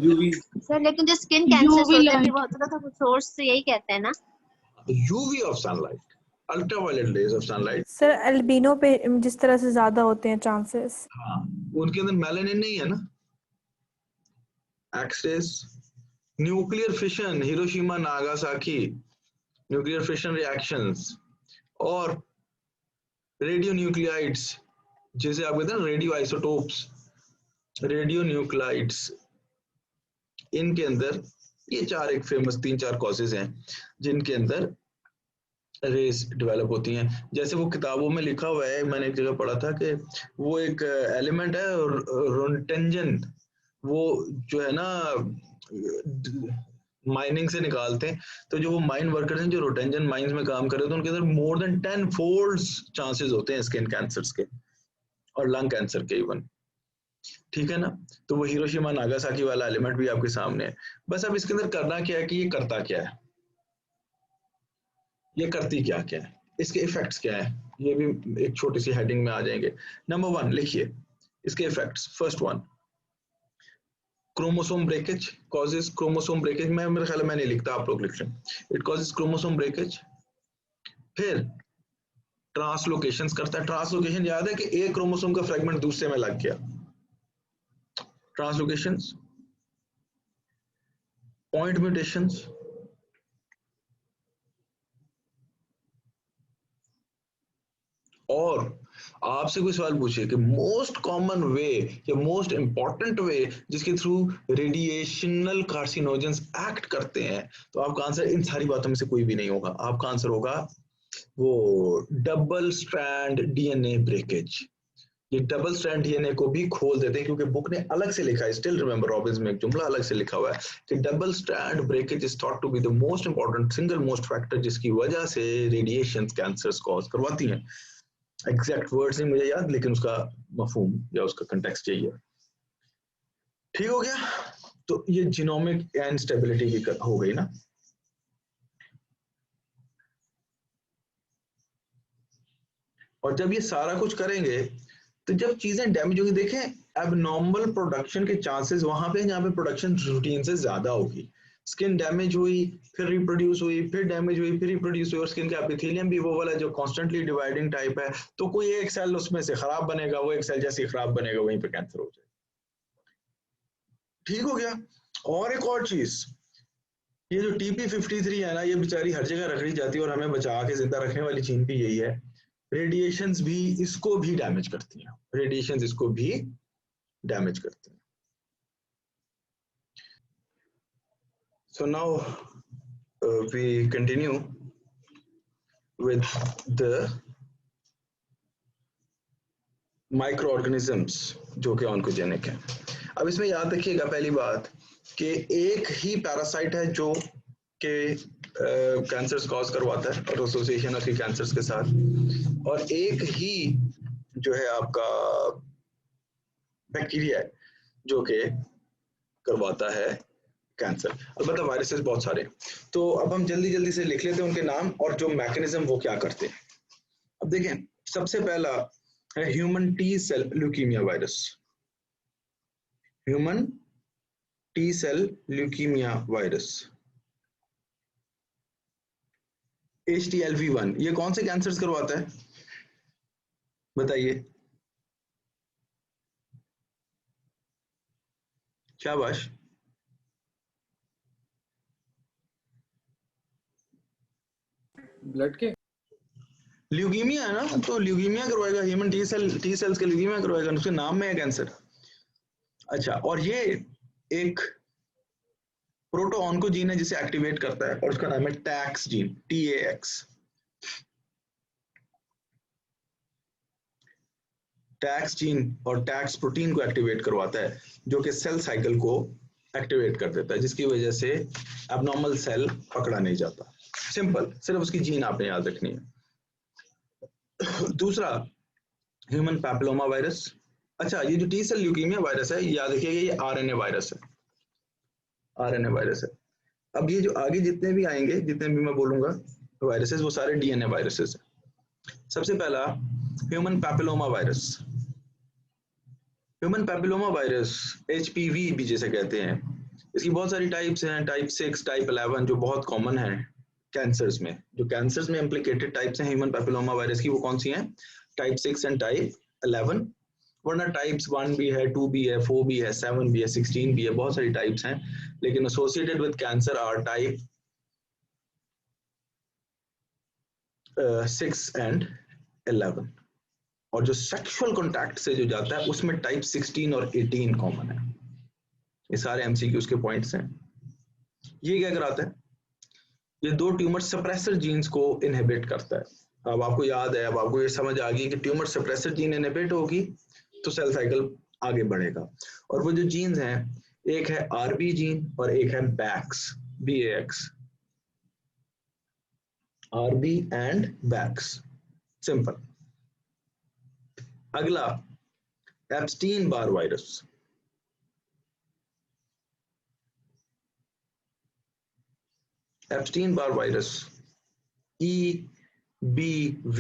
यूवी, सर लेकिन जो स्किन कैंसर्स यूवी होते हैं फिर लाइट। बहुत ज्यादा सोर्स से यही कहते हैं ना। UV of sunlight, ultraviolet rays of sunlight. Sir albino पे जिस तरह से ज्यादा होते हैं चांसेस। हाँ, उनके अंदर मेलानिन नहीं है ना। Excess, nuclear fission, Hiroshima Nagasaki, nuclear fission reactions, और रेडियो न्यूक्लियाइड्स, जिसे आप कहते हैं रेडियो आइसोटोप्स, रेडियो न्यूक्लाइड्स, इनके अंदर ये चार एक फेमस 3-4 कॉजेज हैं जिनके अंदर रेस डेवलप होती हैं। जैसे वो किताबों में लिखा हुआ है, मैंने एक जगह पढ़ा था कि वो एक एलिमेंट है रोटेंजन, वो जो है ना माइनिंग से निकालते हैं। तो जो वो माइन वर्कर्स हैं जो रोटेंजन माइंस में काम कर रहे थे उनके अंदर मोर देन 10 फोल्ड्स चांसेस होते हैं स्किन कैंसर्स के और लंग कैंसर के इवन। ठीक है ना? तो वो हिरोशिमा नागासाकी वाला एलिमेंट भी आपके सामने है। बस अब इसके अंदर करना क्या है कि ये करता क्या है, ये करती क्या क्या है, इसके इफेक्ट्स क्या है, ये भी एक छोटी सी हेडिंग में आ जाएंगे। नंबर 1 लिखिए इसके effects. First one, chromosome breakage causes chromosome breakage. मैं मेरे ख्याल में नहीं लिखता, आप लोग लिख लें। It causes chromosome breakage. फिर ट्रांसलोकेशंस करता है। ट्रांसलोकेशन याद है कि एक क्रोमोसोम का फ्रेगमेंट दूसरे में लग गया, ट्रांसलोकेशंस। पॉइंट म्यूटेशंस, और आपसे कोई सवाल पूछे कि मोस्ट कॉमन वे या मोस्ट इंपॉर्टेंट वे जिसके थ्रू रेडिएशनल कार्सिनोजेंस एक्ट करते हैं, तो आपका आंसर इन सारी बातों में से कोई भी नहीं होगा। आपका आंसर होगा वो डबल स्ट्रैंड डीएनए ब्रेकेज। ये डबल स्ट्रैंड डीएनए को भी खोल देते हैं क्योंकि बुक ने अलग से लिखा है, स्टिल रिमेंबर रॉबिन्स में एक जुमला अलग से लिखा हुआ है कि double strand breakage is thought to be the most important single most factor जिसकी वजह से रेडिएशन कैंसर्स कॉज करवाती हैं। एग्जैक्ट वर्ड्स नहीं मुझे याद, लेकिन उसका मफहूम या उसका कंटेक्स्ट यही है। ठीक हो गया? तो ये जीनोमिक इनस्टेबिलिटी की हो गई ना। और जब ये सारा कुछ करेंगे तो जब चीजें डैमेज होंगी, देखें एबनॉर्मल प्रोडक्शन के चांसेस वहां पे जहाँ पे प्रोडक्शन रूटीन से ज्यादा होगी। स्किन डैमेज हुई, फिर रिप्रोड्यूस हुई, फिर डैमेज हुई, फिर रिप्रोड्यूस हुई, और स्किन का एपिथेलियम भी वो वाला जो कॉन्स्टेंटली डिवाइडिंग टाइप है, तो कोई एक सेल उसमें से खराब बनेगा, वो एक सेल जैसे खराब बनेगा वहीं पे कैंसर हो जाएगा। ठीक हो गया। और एक और चीज, ये जो TP53 है ना, ये बेचारी हर जगह रख ली जाती है, और हमें बचा के जिंदा रखने वाली चीज भी यही है। रेडिएशंस भी इसको भी डैमेज करती हैं, रेडिएशंस इसको भी डैमेज करती हैं। So now we continue with the microorganisms जो कि ऑन्कोजेनिक है। अब इसमें याद रखिएगा पहली बात कि एक ही पैरासाइट है जो कि कैंसर्स कॉज करवाता है और एसोसिएशन उसकी कैंसर्स के साथ, और एक ही जो है आपका बैक्टीरिया है जो कि करवाता है कैंसर। अलबत्ता वायरसेस बहुत सारे। तो अब हम जल्दी जल्दी से लिख लेते हैं उनके नाम और जो मैकेनिज्म वो क्या करते हैं। अब देखें, सबसे पहला है human T cell leukaemia virus. Human T cell leukaemia virus HTLV1, ये कौन से कैंसर्स करवाता है बताइए? शाबाश। ब्लड के ल्यूकीमिया है ना, तो ल्यूकीमिया करवाएगा, ह्यूमन टी सेल्स के ल्यूकीमिया करवाएगा, उसके नाम में है कैंसर। अच्छा, और ये एक प्रोटो ऑन्कोजीन है जिसे एक्टिवेट करता है, और उसका नाम है tax gene, TAX। Tax gene और टैक्स प्रोटीन को एक्टिवेट करवाता है, जो कि सेल साइकिल को एक्टिवेट कर देता है, जिसकी वजह से एबनॉर्मल सेल पकड़ा नहीं जाता। सिंपल, सिर्फ उसकी जीन आपने याद रखनी है। दूसरा ह्यूमन पैपिलोमा वायरस। अच्छा, ये जो टी सेल ल्यूकीमिया वायरस है, याद रखिएगा ये RNA वायरस है, RNA वायरस है। अब ये जो आगे जितने भी आएंगे, जितने भी मैं बोलूंगा वायरसेस, वो सारे DNA वायरसेस है। सबसे पहला human papilloma virus. Human papilloma virus HPV भी जिसे कहते हैं, इसकी बहुत सारी टाइप्स हैं, टाइप 6, टाइप 11 जो बहुत कॉमन है कैंसर्स में। जो कैंसर्स में इम्प्लिकेटेड टाइप्स हैं ह्यूमन पैपिलोमा वायरस की, वो कौन सी हैं? Type 6 and type 11। वरना टाइप्स 1 भी है, 2 भी है, 4 भी है, 7 भी है, 16 भी है, बहुत सारी टाइप्स हैं, लेकिन associated with cancer are type 6 and 11। और जो सेक्सुअल कॉन्टैक्ट से जो जाता है उसमें टाइप 16 और 18 कॉमन है। ये सारे MCQs के पॉइंट्स हैं। ये क्या कराता है? ये दो ट्यूमर सप्रेसर जीन्स को इनहिबिट करता है। अब आपको याद है, अब आपको ये समझ आ गई कि ट्यूमर सप्रेसर जीन इनहिबिट होगी तो सेल साइकिल आगे बढ़ेगा। और वो जो जीन्स हैं, एक है RB जीन और एक है BAX। RB and BAX, simple. अगला Epstein Barr virus. Epstein Barr virus EBV,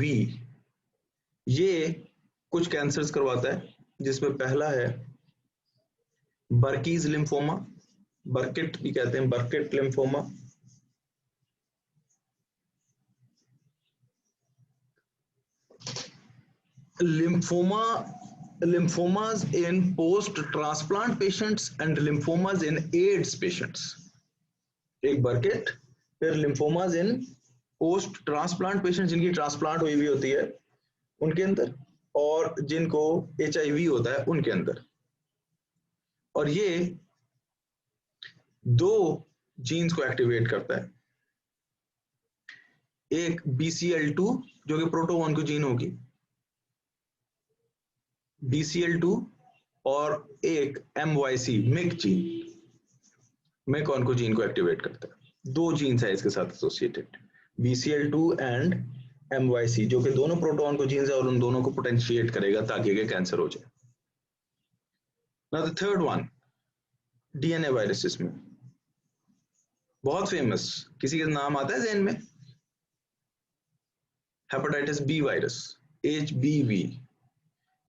ये कुछ कैंसर्स करवाता है, जिसमें पहला है बर्कीज लिम्फोमा, बर्किट भी कहते हैं, बर्किट lymphoma. lymphomas in post transplant patients and lymphomas in AIDS patients। एक बर्किट, फिर lymphomas in post transplant patients जिनकी ट्रांसप्लांट हुई होती है उनके अंदर, और जिनको HIV होता है उनके अंदर। और ये दो जीन्स को एक्टिवेट करता है, एक BCL2 जो कि प्रोटो ऑन्कोजीन होगी, BCL2, और एक MYC myc gene, myc oncogene को एक्टिवेट करता है। दो जीन्स है इसके साथ एसोसिएटेड, BCL2 एंड MYC, जो कि दोनों प्रोटो ऑन्कोजीन्स है और उन दोनों को पोटेंशिएट करेगा ताकि कैंसर हो जाए। Now the third one, DNA viruses में बहुत फेमस, किसी का नाम आता है ज़हन में? Hepatitis B virus, HBV।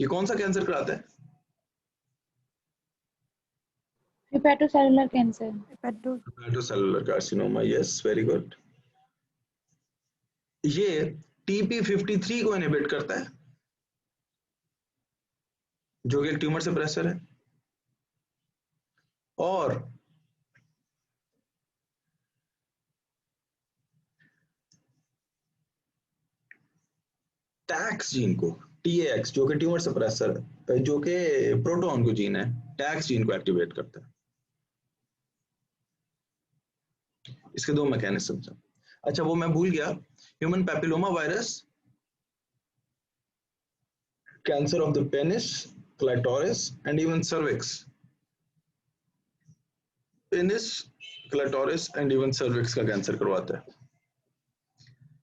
ये कौन सा कैंसर कराता है? Hepatocellular cancer. Hepatocellular carcinoma, yes very good. ये TP53 को इनहिबिट करता है, जो कि एक ट्यूमर सप्रेसर है, और टैक्स जीन को, TAX, जो कि ट्यूमर सप्रेसर है, जो कि प्रोटॉन को जीन है, टैक्स जीन को एक्टिवेट करता है। इसके दो मैकेनिज्म्स हैं। अच्छा वो मैं भूल गया, human papilloma virus, cancer of the penis, clitoris and even cervix. Penis, clitoris and even cervix का कैंसर करवाता है।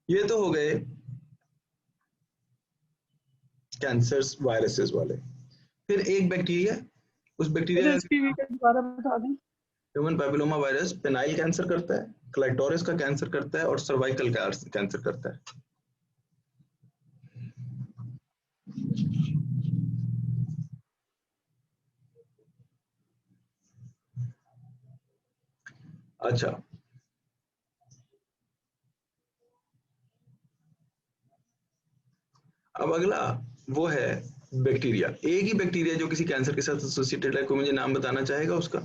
ये तो हो गए कैंसर्स वायरसेस वाले। फिर एक बैक्टीरिया, उस बैक्टीरिया दोबारा बता दें। Human papilloma virus penile cancer करता है, क्लाइटोरिस का कैंसर करता है और सर्वाइकल कैंसर करता है। अच्छा अब अगला वो है बैक्टीरिया। एक ही बैक्टीरिया जो किसी कैंसर के साथ एसोसिएटेड है, कोई मुझे नाम बताना चाहेगा उसका?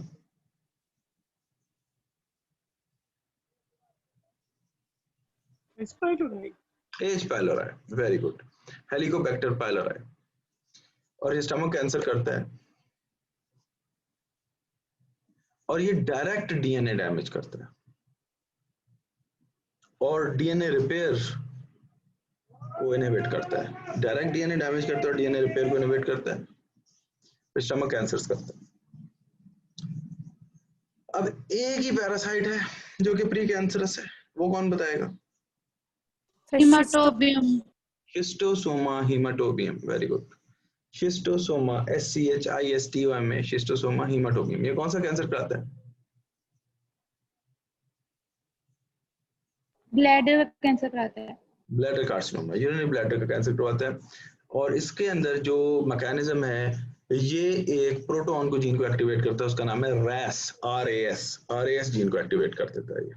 H pylori, very good. Helicobacter pylori, और ये स्टमक कैंसर करता है, और ये डायरेक्ट डीएनए डैमेज करता है और डीएनए रिपेयर को इनहिबिट करता है। डायरेक्ट डीएनए डैमेज करता है और डीएनए रिपेयर को इनहिबिट करता है, फिर स्टमक कैंसर्स करता है। अब एक ही पैरासाइट है जो कि प्री कैंसरस है, वो कौन बताएगा? Haematobium. Schistosoma haematobium, very good. Schistosoma, SCHISTOMA, Schistosoma haematobium. ये कौन सा कैंसर कराता है? ब्लैडर का कैंसर कराता है। ब्लैडर कार्सिनोमा, यूरिनरी ब्लैडर का कैंसर करवाता है, और इसके अंदर जो मैकेनिज्म है, ये एक प्रोटॉन को जीन को एक्टिवेट करता है, उसका नाम है RAS जीन को एक्टिवेट कर देता है ये।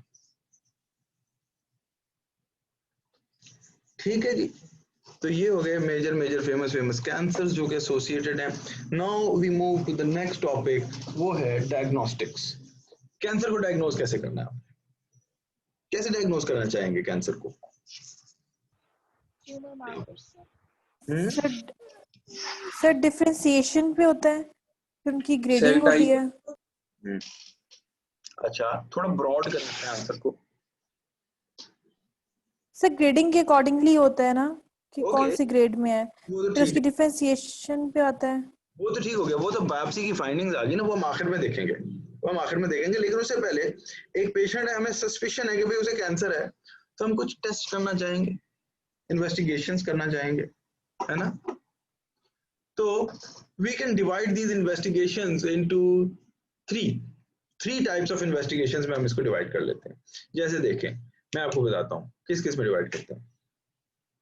ठीक है जी, तो ये हो गए मेजर फेमस कैंसर्स जो कि एसोसिएटेड हैं। Now we move to the next topic, वो है डायग्नोस्टिक्स। कैंसर को डायग्नोज कैसे करना है? कैसे डायग्नोज करना चाहेंगे कैंसर को? सर डिफरेंशिएशन पे होता है, फिर उनकी ग्रेडिंग सेल होती टाइप। है। अच्छा थोड़ा ब्रॉड करना है आंसर को। सर ग्रेडिंग के अकॉर्डिंगली होता है ना, कि कौन ओके, सी ग्रेड में है, वो तो फिर ठीक उसकी है, डिफरेंशिएशन पे आता है। वो तो ठीक हो गया, वो तो बायोप्सी की फाइंडिंग्स आ गई ना, वो हम आखिर में देखेंगे, वो हम आखिर में देखेंगे। लेकिन उससे पहले एक पेशेंट है, हमें सस्पिशन है कि भाई उसे कैंसर है, तो हम कुछ टेस्ट करना चाहेंगे, इन्वेस्टिगेशंस करना चाहेंगे, है ना? तो we can divide these investigations into three types of investigations में हम इसको डिवाइड कर लेते हैं। जैसे देखें, मैं आपको बताता हूँ किस किस में डिवाइड करते हैं।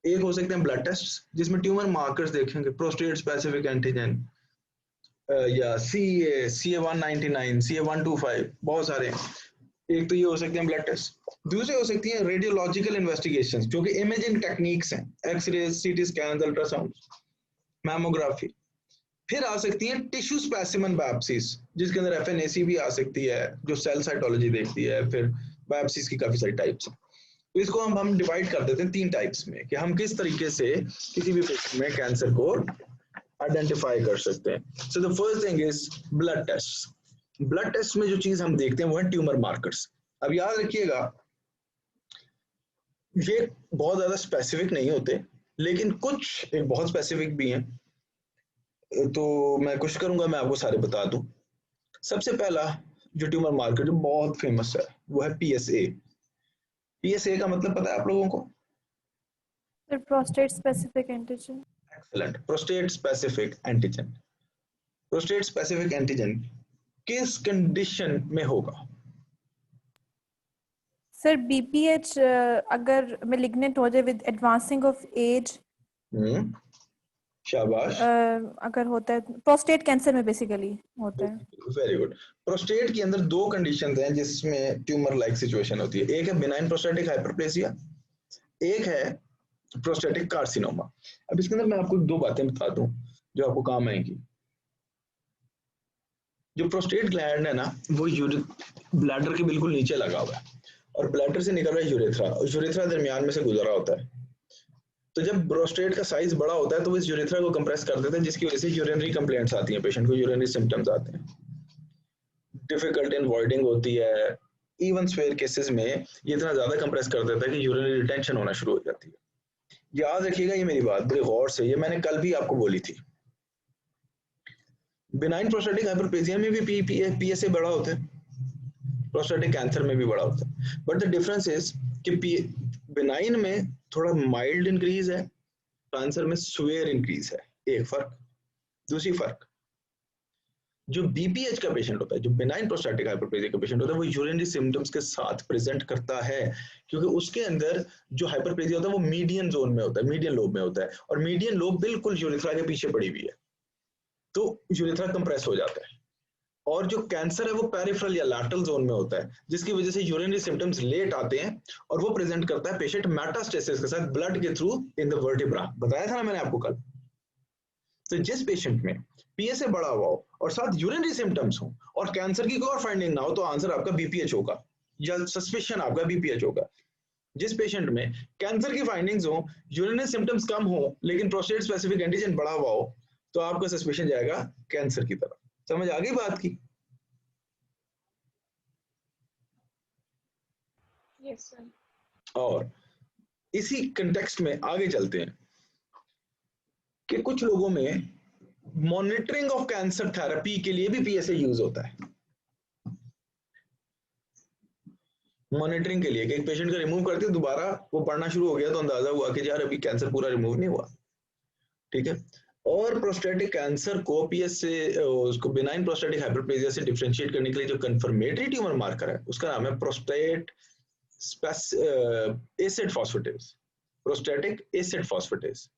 एक हो सकते हैं ब्लड टेस्ट, जिसमें ट्यूमर मार्कर्स देखेंगे, प्रोस्टेट स्पेसिफिक एंटीजन, या CA199, CA125, बहुत सारे हैं। एक तो ये हो सकते हैं ब्लड टेस्ट। दूसरे हो सकती है रेडियोलॉजिकल इन्वेस्टिगेशंस, जो कि इमेजिंग टेक्निक्स हैं, x-ray, CT scan, ultrasound, mammography. फिर आ सकती है टिश्यू स्पेसिमेन बायोप्सीज, जिसके अंदर FNAC भी आ सकती है, जो सेल साइटोलॉजी देखती है। फिर बायोप्सीज की काफी सारी टाइप्स हैं, तो इसको हम डिवाइड कर देते हैं 3 टाइप्स में, कि हम किस तरीके से किसी भी पेशेंट में कैंसर को आइडेंटिफाई कर सकते हैं। So the first thing is blood test. Blood test में जो चीज हम देखते हैं वो है ट्यूमर मार्कर्स। अब याद रखिएगा, ये बहुत ज्यादा स्पेसिफिक नहीं होते, लेकिन कुछ एक बहुत स्पेसिफिक भी हैं। तो मैं कोशिश करूंगा मैं आपको सारे बता दूं। सबसे पहला जो ट्यूमर मार्कर जो बहुत फेमस है, वो है PSA। PSA का मतलब पता है आप लोगों को? फिर prostate specific antigen. Excellent, prostate specific antigen. Prostate specific antigen किस कंडीशन में होगा? सर BPH अगर मैलिग्नेंट हो जाए विद एडवांसिंग ऑफ एज, शाबाश, अगर होता है प्रोस्टेट कैंसर में बेसिकली होता है। Very good. प्रोस्टेट के अंदर दो कंडीशंस हैं जिसमें ट्यूमर लाइक सिचुएशन होती है, एक है बिनाइन प्रोस्टेटिक हाइपरप्लेसिया, एक है प्रोस्टेटिक कार्सिनोमा। अब इसके अंदर मैं आपको दो बातें बता दूं जो आपको काम आएंगी। जो प्रोस्टेट ग्लैंड है ना, वो ब्लैडर के बिल्कुल नीचे लगा हुआ है और ब्लैडर से निकल रहा है यूरेथ्रा, और यूरेथ्रा दरमियान में से गुजरा होता है। तो जब प्रोस्टेट का साइज बड़ा होता है तो वो इस यूरेथ्रा को कंप्रेस कर देता है, जिसकी वजह से यूरिनरी कंप्लेंट्स आती हैं, पेशेंट को यूरिनरी सिम्टम्स आते हैं, डिफिकल्ट इन वॉइडिंग होती है। इवन स्वेयर केसेस में ये इतना ज्यादा कंप्रेस कर देता है कि यूरिनरी रिटेंशन होना शुरू हो जाती है। याद रखिएगा ये मेरी बात बड़े गौर से, ये मैंने कल भी आपको बोली थी। बिनाइन प्रोस्टेटिक हाइपरप्लेसिया में भी पीएसए बड़ा होता है, प्रोस्टेटिक कैंसर में भी बड़ा होता है, बट द डिफरेंस इज कि बिनाइन में थोड़ा माइल्ड इंक्रीज है, कैंसर में स्वेयर इंक्रीज है। एक फर्क। दूसरी फर्क, जो बीपीएच का पेशेंट होता है, जो बिनाइन प्रोस्टेटिक हाइपरप्लेसिया का पेशेंट होता है, वो यूरिनरी सिम्टम्स के साथ प्रेजेंट करता है, क्योंकि उसके अंदर जो हाइपरप्लेसिया होता है वो मीडियन जोन में होता है, मीडियन लोब में होता है, और मीडियन लोब बिल्कुल यूरेथ्रा के पीछे पड़ी हुई है, तो यूरेथ्रा कंप्रेस हो जाता है। और जो कैंसर है वो पेरिफेरल या लैटरल जोन में होता है, जिसकी वजह से यूरिनरी सिम्टम्स लेट आते हैं, और वो प्रेजेंट करता है पेशेंट मेटास्टेसिस के साथ ब्लड के थ्रू इन द वर्टिब्रा। बताया था ना मैंने आपको कल। तो जिस पेशेंट में पीएसए बढ़ा हुआ हो और साथ यूरिनरी सिम्टम्स हो और कैंसर की कोई और फाइंडिंग ना हो, तो आंसर आपका बीपीएच होगा या सस्पिशन आपका बीपीएच होगा। जिस पेशेंट में कैंसर की फाइंडिंग्स हो, यूरिनरी सिम्टम्स कम हो, लेकिन प्रोस्टेट स्पेसिफिक एंटीजन बढ़ा हुआ हो, तो आपका सस्पिशन जाएगा कैंसर की तरफ। समझ आ गई बात की? Yes sir. और इसी कंटेक्स्ट में आगे चलते हैं कि कुछ लोगों में मॉनिटरिंग ऑफ कैंसर थेरेपी के लिए भी पीएसए यूज होता है। मॉनिटरिंग के लिए कि एक पेशेंट का रिमूव करते दोबारा वो बढ़ना शुरू हो गया तो अंदाजा हुआ कि यार अभी कैंसर पूरा रिमूव नहीं हुआ, ठीक है। और प्रोस्टेटिक कैंसर को पीएस से उसको बिनाइन प्रोस्टेटिक हाइपरप्लेसिया से डिफरेंशिएट करने के लिए जो कंफर्मेटरी ट्यूमर मार्कर है उसका नाम है prostate acid phosphatase, prostatic acid phosphatase.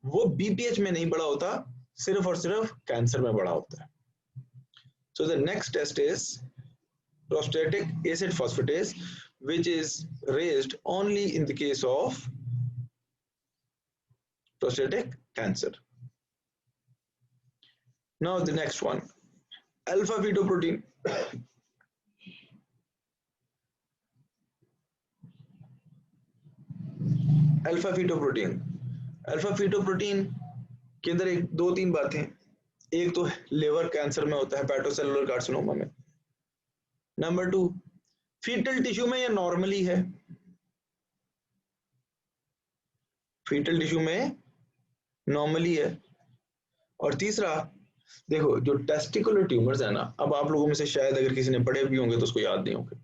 वो बीपीएच में नहीं बड़ा होता, सिर्फ और सिर्फ कैंसर में बड़ा होता है। So the next test is prostatic acid phosphatase, which is raised only in the case of prostatic cancer. Now the next one, alpha fetoprotein. Alpha fetoprotein, alpha fetoprotein के अंदर एक दो तीन बातें, एक तो लिवर कैंसर में होता है, हेपेटोसेलुलर कार्सिनोमा में। नंबर 2, फीटल टिश्यू में या नॉर्मली है, फीटल टिश्यू में नॉर्मली है। और तीसरा, देखो जो टेस्टिकुलर ट्यूमर्स है ना, अब आप लोगों में से शायद अगर किसी ने पढ़े भी होंगे तो उसको याद नहीं होंगे।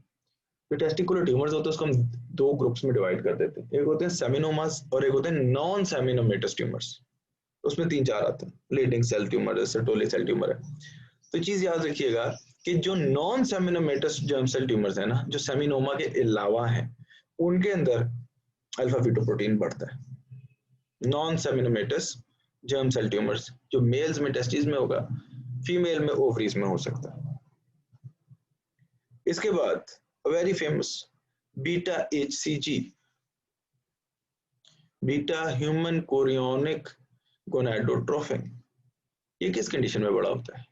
जो टेस्टिकुलर ट्यूमर्स होते हैं उसको हम दो ग्रुप्स में डिवाइड कर देते हैं, एक होते हैं सेमिनोमास और एक होते हैं नॉन सेमिनोमेटस ट्यूमर्स। उसमें 3-4 आते हैं, लीडिंग सेल ट्यूमर है, सर्टोली सेल ट्यूमर है। तो चीज याद रखिएगा कि जो non seminomatous germ cell tumours है ना, जो सेमिनोमा के अलावा है, उनके अंदर अल्फा फीटोप्रोटीन बढ़ता है। Non seminomatous germ cell tumours जो मेल्स में टेस्टिस में होगा, फीमेल में ओवरीज में हो सकता है। इसके बाद very famous beta HCG, beta human chorionic gonadotrophin, ये किस कंडीशन में बड़ा होता है?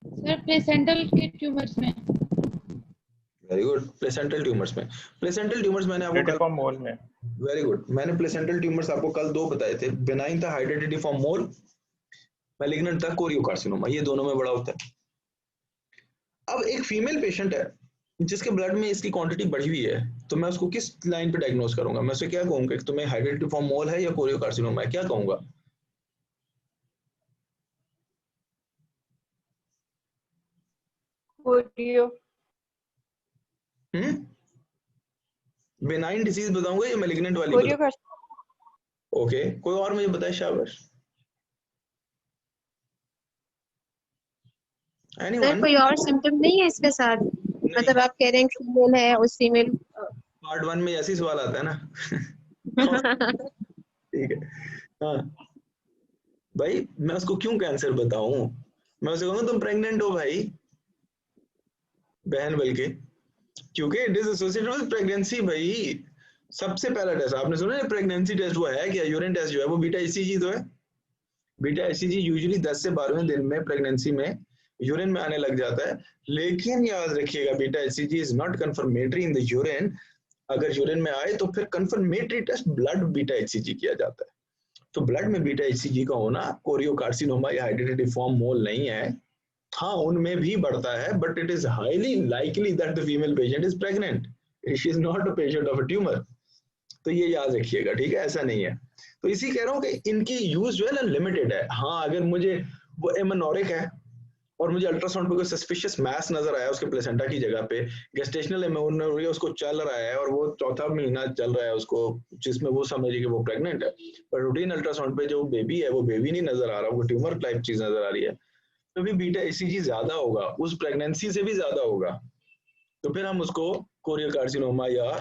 सर प्लेसेंटल के ट्यूमर्स में। वेरी गुड, प्लेसेंटल ट्यूमर्स में। प्लेसेंटल ट्यूमर्स मैंने आपको कल मोल में, वेरी गुड, मैंने प्लेसेंटल ट्यूमर्स आपको कल 2 बताए थे, बेनाइन था हाइड्रेटिफॉर्म मोल, मैलिग्नेंट था कोरियोकार्सिनोमा, ये दोनों में बड़ा होता है। अब एक फीमेल पेशेंट है जिसके ब्लड में इसकी क्वांटिटी बढ़ी हुई है, तो मैं उसको किस लाइन पे डायग्नोस करूंगा? मैं उसे क्या कहूंगा कि तुम्हें हाइड्रेटिफॉर्म मोल है या कोरियोकार्सिनोमा है, क्या कहूंगा? कोरियो। बेनाइन डिसीज बताऊंगा या मैलिग्नेंट वाली बताऊंगा? ओके, कोई और मुझे बताए, शाबाश। सर कोई और सिम्टम नहीं है इसके साथ? मतलब आप कह रहे हैं फीमेल है, उस फीमेल पार्ट 1 में ऐसी सवाल आता है ना। ठीक है, हाँ भाई, मैं उसको क्यों कैंसर बताऊं? मैं उसे कहूंगा तुम प्रेग्नेंट हो भाई, बहन बल्कि, क्योंकि it is associated with pregnancy भाई। सबसे पहला टेस्ट आपने सुना है प्रेगनेंसी टेस्ट, वो है क्या? यूरिन टेस्ट जो है वो बीटा ईसीजी तो है। बीटा ईसीजी यूजुअली 10 से 12वें दिन में प्रेगनेंसी में यूरिन में आने लग जाता है, लेकिन याद रखिएगा beta HCG is not confirmatory in the urine. अगर यूरिन में आए तो फिर confirmatory test blood beta HCG किया जाता है। तो ब्लड में बीटा ईसीजी का होना कोरियोकार्सिनोमा या हाइड्रेटिफॉर्म मोल नहीं है। हाँ उनमें भी बढ़ता है, but it is highly likely that the female patient is pregnant, she is not a patient of a tumour. तो ये याद रखिएगा, ठीक है, ऐसा नहीं है। तो इसी कह रहा हूँ कि इनकी यूज जो है ना लिमिटेड है। हाँ अगर मुझे वो एमनोरिक है और मुझे अल्ट्रासाउंड पे कोई सस्पिशियस मैस नजर आया उसके प्लेसेंटा की जगह पे, गेस्टेशनल एमेनोरिया उसको चल रहा है और वो चौथा महीना चल रहा है उसको, जिसमें वो समझिए कि वो प्रेग्नेंट है, पर रूटीन अल्ट्रासाउंड पे जो बेबी है वो बेबी नहीं नजर आ रहा, वो ट्यूमर टाइप चीज नजर आ रही है, तो भी बीटा ईसीजी ज्यादा होगा, उस प्रेगनेंसी से भी ज्यादा होगा। तो फिर हम उसको कोरियोकार्सिनोमा या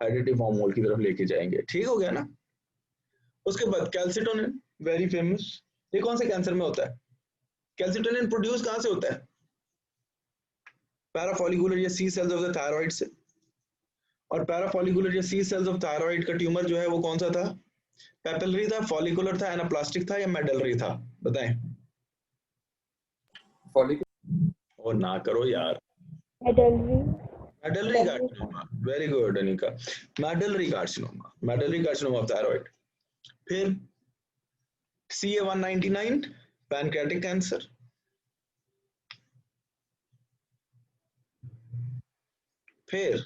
हाइड्रेटिफॉर्म मोल की तरफ लेके जाएंगे। ठीक हो गया ना? उसके बाद कैल्सिटोनिन, वेरी फेमस। ये कौन से कैंसर में होता है? कैल्सिटोनिन प्रोड्यूस कहां से होता है? पैराफॉलिकुलर या सी सेल्स ऑफ द थायराइड से। और पैराफॉलिकुलर या सी सेल्स ऑफ थायराइड का ट्यूमर जो है वो कौन सा था? पैपिलरी था, फॉलिकुलर था, एनाप्लास्टिक था या मेडलरी था? बताएं। फॉलिकुलर। और ना करो यार। Medullary. Medullary carcinoma, very good Anika. Medullary carcinoma, medullary carcinoma of thyroid. फिर CA199 पैनक्रियाटिक कैंसर। फिर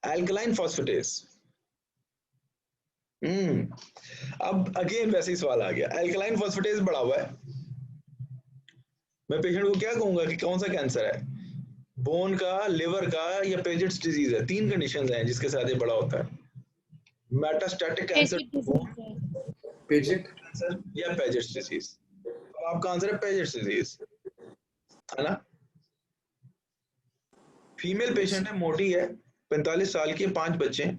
एल्कलाइन फॉस्फेटेस। अब अगेन वैसे ही सवाल आ गया, एल्कलाइन फॉस्फेटेस बढ़ा हुआ है, मैं पेशेंट को क्या कहूंगा कि कौन सा कैंसर है? बोन का, लिवर का या पेजेट्स डिजीज है? तीन कंडीशंस हैं जिसके साथ ये बड़ा होता है। मेटास्टैटिक कैंसर, पेजेंट कैंसर या पेजेट्स डिजीज। तो आपका आंसर है पेजेट्स डिजीज, है ना? फीमेल पेशेंट है, मोटी है, 45 साल की, 5 बच्चे हैं,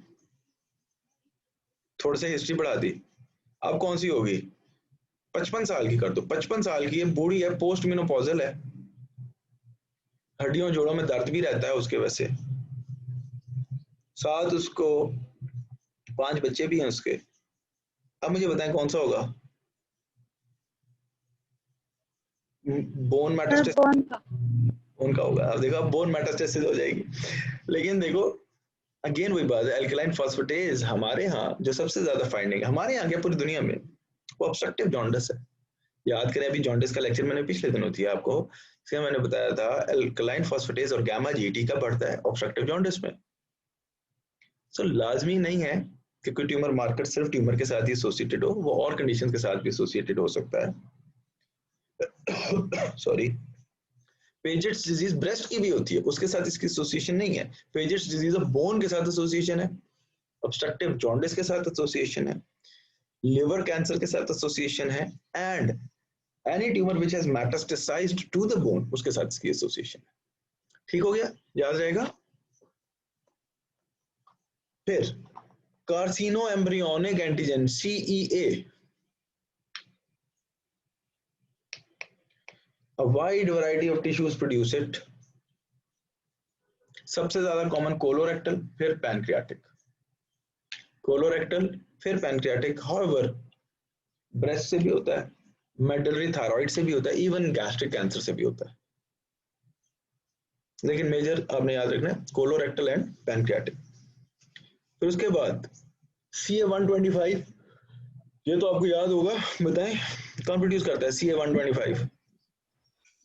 थोड़ा सा हिस्ट्री बढ़ा दी। अब कौन सी होगी? 55 साल की कर दो, 55 साल की है, बूढ़ी है, पोस्ट मेनोपॉजल है, हड्डियों जोड़ों में दर्द भी रहता है उसके, वैसे साथ उसको 5 बच्चे भी हैं उसके। अब मुझे बताएं कौन सा होगा? बोन मेटास्टेसिस, बोन का होगा। अब देखो बोन मेटास्टेसिस हो जाएगी। लेकिन देखो अगेन वही बात है, एल्कलाइन फॉस्फेटेज हमारे यहाँ जो सबसे ज्यादा फाइंडिंग हमारे यहाँ क्या पूरी दुनिया में, वो ऑब्स्ट्रक्टिव जॉन्डिस है। याद करें अभी जॉन्डिस का लेक्चर मैंने पिछले दिनों दिया आपको, इसमें मैंने बताया था एल्कलाइन फॉस्फेटेज और गामा जीटी का बढ़ता है ऑब्स्ट्रक्टिव जॉन्डिस में। सो लाजमी नहीं है कि कोई ट्यूमर मार्कर सिर्फ ट्यूमर के साथ ही एसोसिएटेड हो, वो और कंडीशन के साथ भी एसोसिएटेड हो सकता है। सॉरी। पेजेट्स डिजीज ब्रेस्ट की भी होती है, उसके साथ इसकी एसोसिएशन नहीं है। पेजेट्स डिजीज ऑफ बोन के साथ एसोसिएशन है, ऑब्स्ट्रक्टिव जॉन्डिस के साथ एसोसिएशन है, लिवर कैंसर के साथ एसोसिएशन है, and any tumour which has metastasised to the bone उसके साथ इसकी एसोसिएशन है। ठीक हो गया? याद रहेगा। फिर कार्सिनो embryonic antigen CEA, a wide variety of tissues produce it। सबसे ज्यादा कॉमन कोलोरेक्टल, फिर पैनक्रियाटिक, कोलोरेक्टल फिर पैनक्रियाटिक। हाउएवर ब्रेस्ट से भी होता है, मेडलरी थायराइड से भी होता है, इवन गैस्ट्रिक कैंसर से भी होता है, लेकिन मेजर आपने याद रखना है कोलोरेक्टल एंड पैनक्रियाटिक। फिर उसके बाद CA125, ये तो आपको याद होगा, बताएं कौन प्रोड्यूस करता है CA125?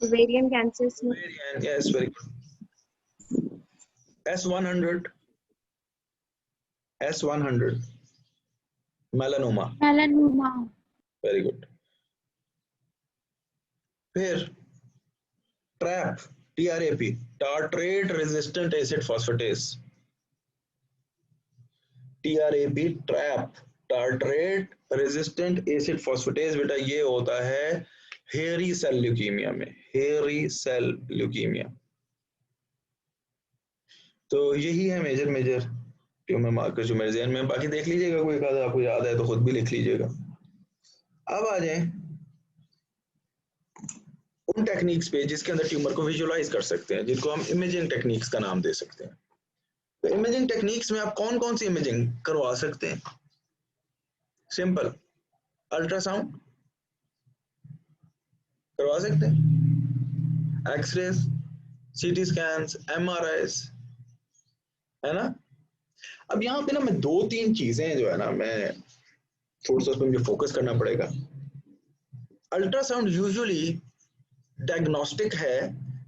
Ovarian cancers में Ovarian, yes, very good। S100, melanoma, very good। फिर TRAP, TRAP, tartrate resistant acid phosphatase, TRAP, trap, tartrate resistant acid phosphatase. बेटा ये होता है हेयरी सेल ल्यूकीमिया में, हेयरी सेल ल्यूकीमिया। तो यही है मेजर ट्यूमर मार्कर जो मेरे ज़हन में, बाकी देख लीजिएगा, कोई एक आधा आपको याद है तो खुद भी लिख लीजिएगा। अब आ जाए उन टेक्निक्स पे जिसके अंदर ट्यूमर को विजुअलाइज कर सकते हैं, जिनको हम इमेजिंग टेक्निक्स का नाम दे सकते हैं। तो इमेजिंग टेक्निक्स में आप कौन कौन सी इमेजिंग करवा सकते हैं? सिंपल, अल्ट्रासाउंड करवा सकते हैं, एक्सरेज, सीटी स्कैन्स, एमआरआईज, है ना। अब यहाँ पे ना मैं 2-3 चीजें जो है ना, मैं थोड़ा सा उस पर मुझे फोकस करना पड़ेगा। अल्ट्रासाउंड यूजुअली डायग्नोस्टिक है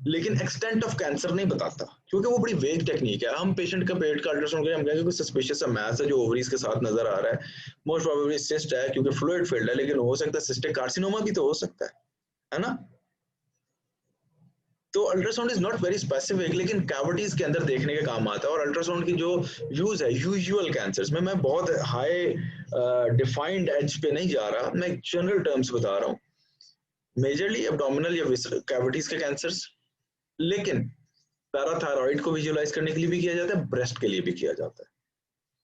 लेकिन एक्सटेंट ऑफ कैंसर नहीं बताता, क्योंकि वो बड़ी वेग टेक्निक है। हम पेशेंट का पेट का अल्ट्रासाउंड करें, हम कहेंगे कोई सस्पिशियस सा मैस है जो ओवरीज के साथ नजर आ रहा है, मोस्ट प्रोबेबली सिस्ट है क्योंकि फ्लूइड फील्ड है, लेकिन हो सकता है सिस्टिक कार्सिनोमा भी तो हो सकता है ना। तो ultrasound is not very specific, लेकिन कैविटीज के अंदर देखने का काम आता है। और अल्ट्रासाउंड की जो यूज है यूजुअल कैंसर्स में, मैं बहुत हाई डिफाइंड एज पे नहीं जा रहा, मैं जनरल टर्म्स बता रहा हूँ, मेजरली एब्डोमिनल या कैविटीज के कैंसर्स, लेकिन पैराथायरॉइड को विजुअलाइज करने के लिए भी किया जाता है, ब्रेस्ट के लिए भी किया जाता है।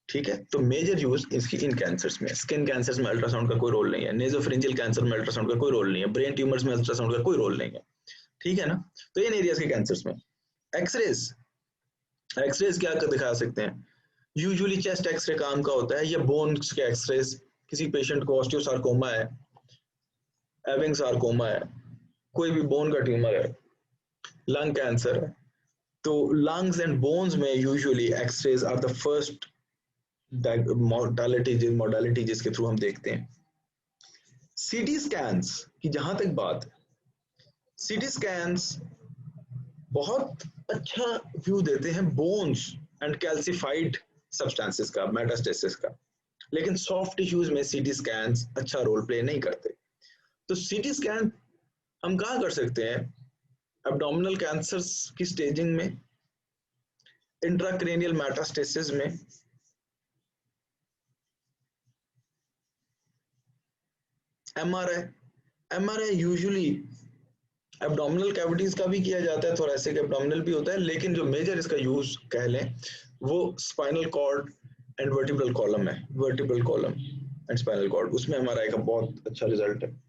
ठीक है, तो मेजर यूज इसकी इन कैंसर्स में। स्किन कैंसर्स में अल्ट्रासाउंड का कोई रोल नहीं है, नेजोफेरिंजियल कैंसर में अल्ट्रासाउंड का कोई रोल नहीं है, ब्रेन ट्यूमर्स में अल्ट्रासाउंड का कोई रोल नहीं है। ठीक है ना, तो इन एरियाज के कैंसर्स में एक्सरेज, एक्सरेज क्या दिखा सकते हैं? यूजुअली चेस्ट एक्सरे काम का होता है, या बोन्स के एक्सरेज, किसी पेशेंट को ऑस्टियोसार्कोमा है, एविंग सार्कोमा है, कोई भी बोन का ट्यूमर है, लंग कैंसर है, तो लंग्स एंड बोन्स में usually x-rays are the first modality जिसके थ्रू हम देखते हैं। सीटी स्कैन्स की जहां तक बात है, सीटी स्कैन्स बहुत अच्छा व्यू देते हैं बोन्स एंड कैल्सिफाइड सब्सटेंसेस का, मेटास्टेसिस का, लेकिन सॉफ्ट टिश्यूज में सीटी स्कैन्स अच्छा रोल प्ले नहीं करते। तो सीटी स्कैन हम कहाँ कर सकते हैं? एब्डोमिनल कैंसर्स की स्टेजिंग में, इंट्राक्रेनियल मेटास्टेसिस में, MRI, MRI usually abdominal cavities का भी किया जाता है, थोरैसिक एब्डोमिनल भी होता है, लेकिन जो मेजर इसका यूज कह लें वो spinal cord and vertebral column है, vertebral column and spinal cord, उसमें एमआरआई का बहुत अच्छा रिजल्ट है।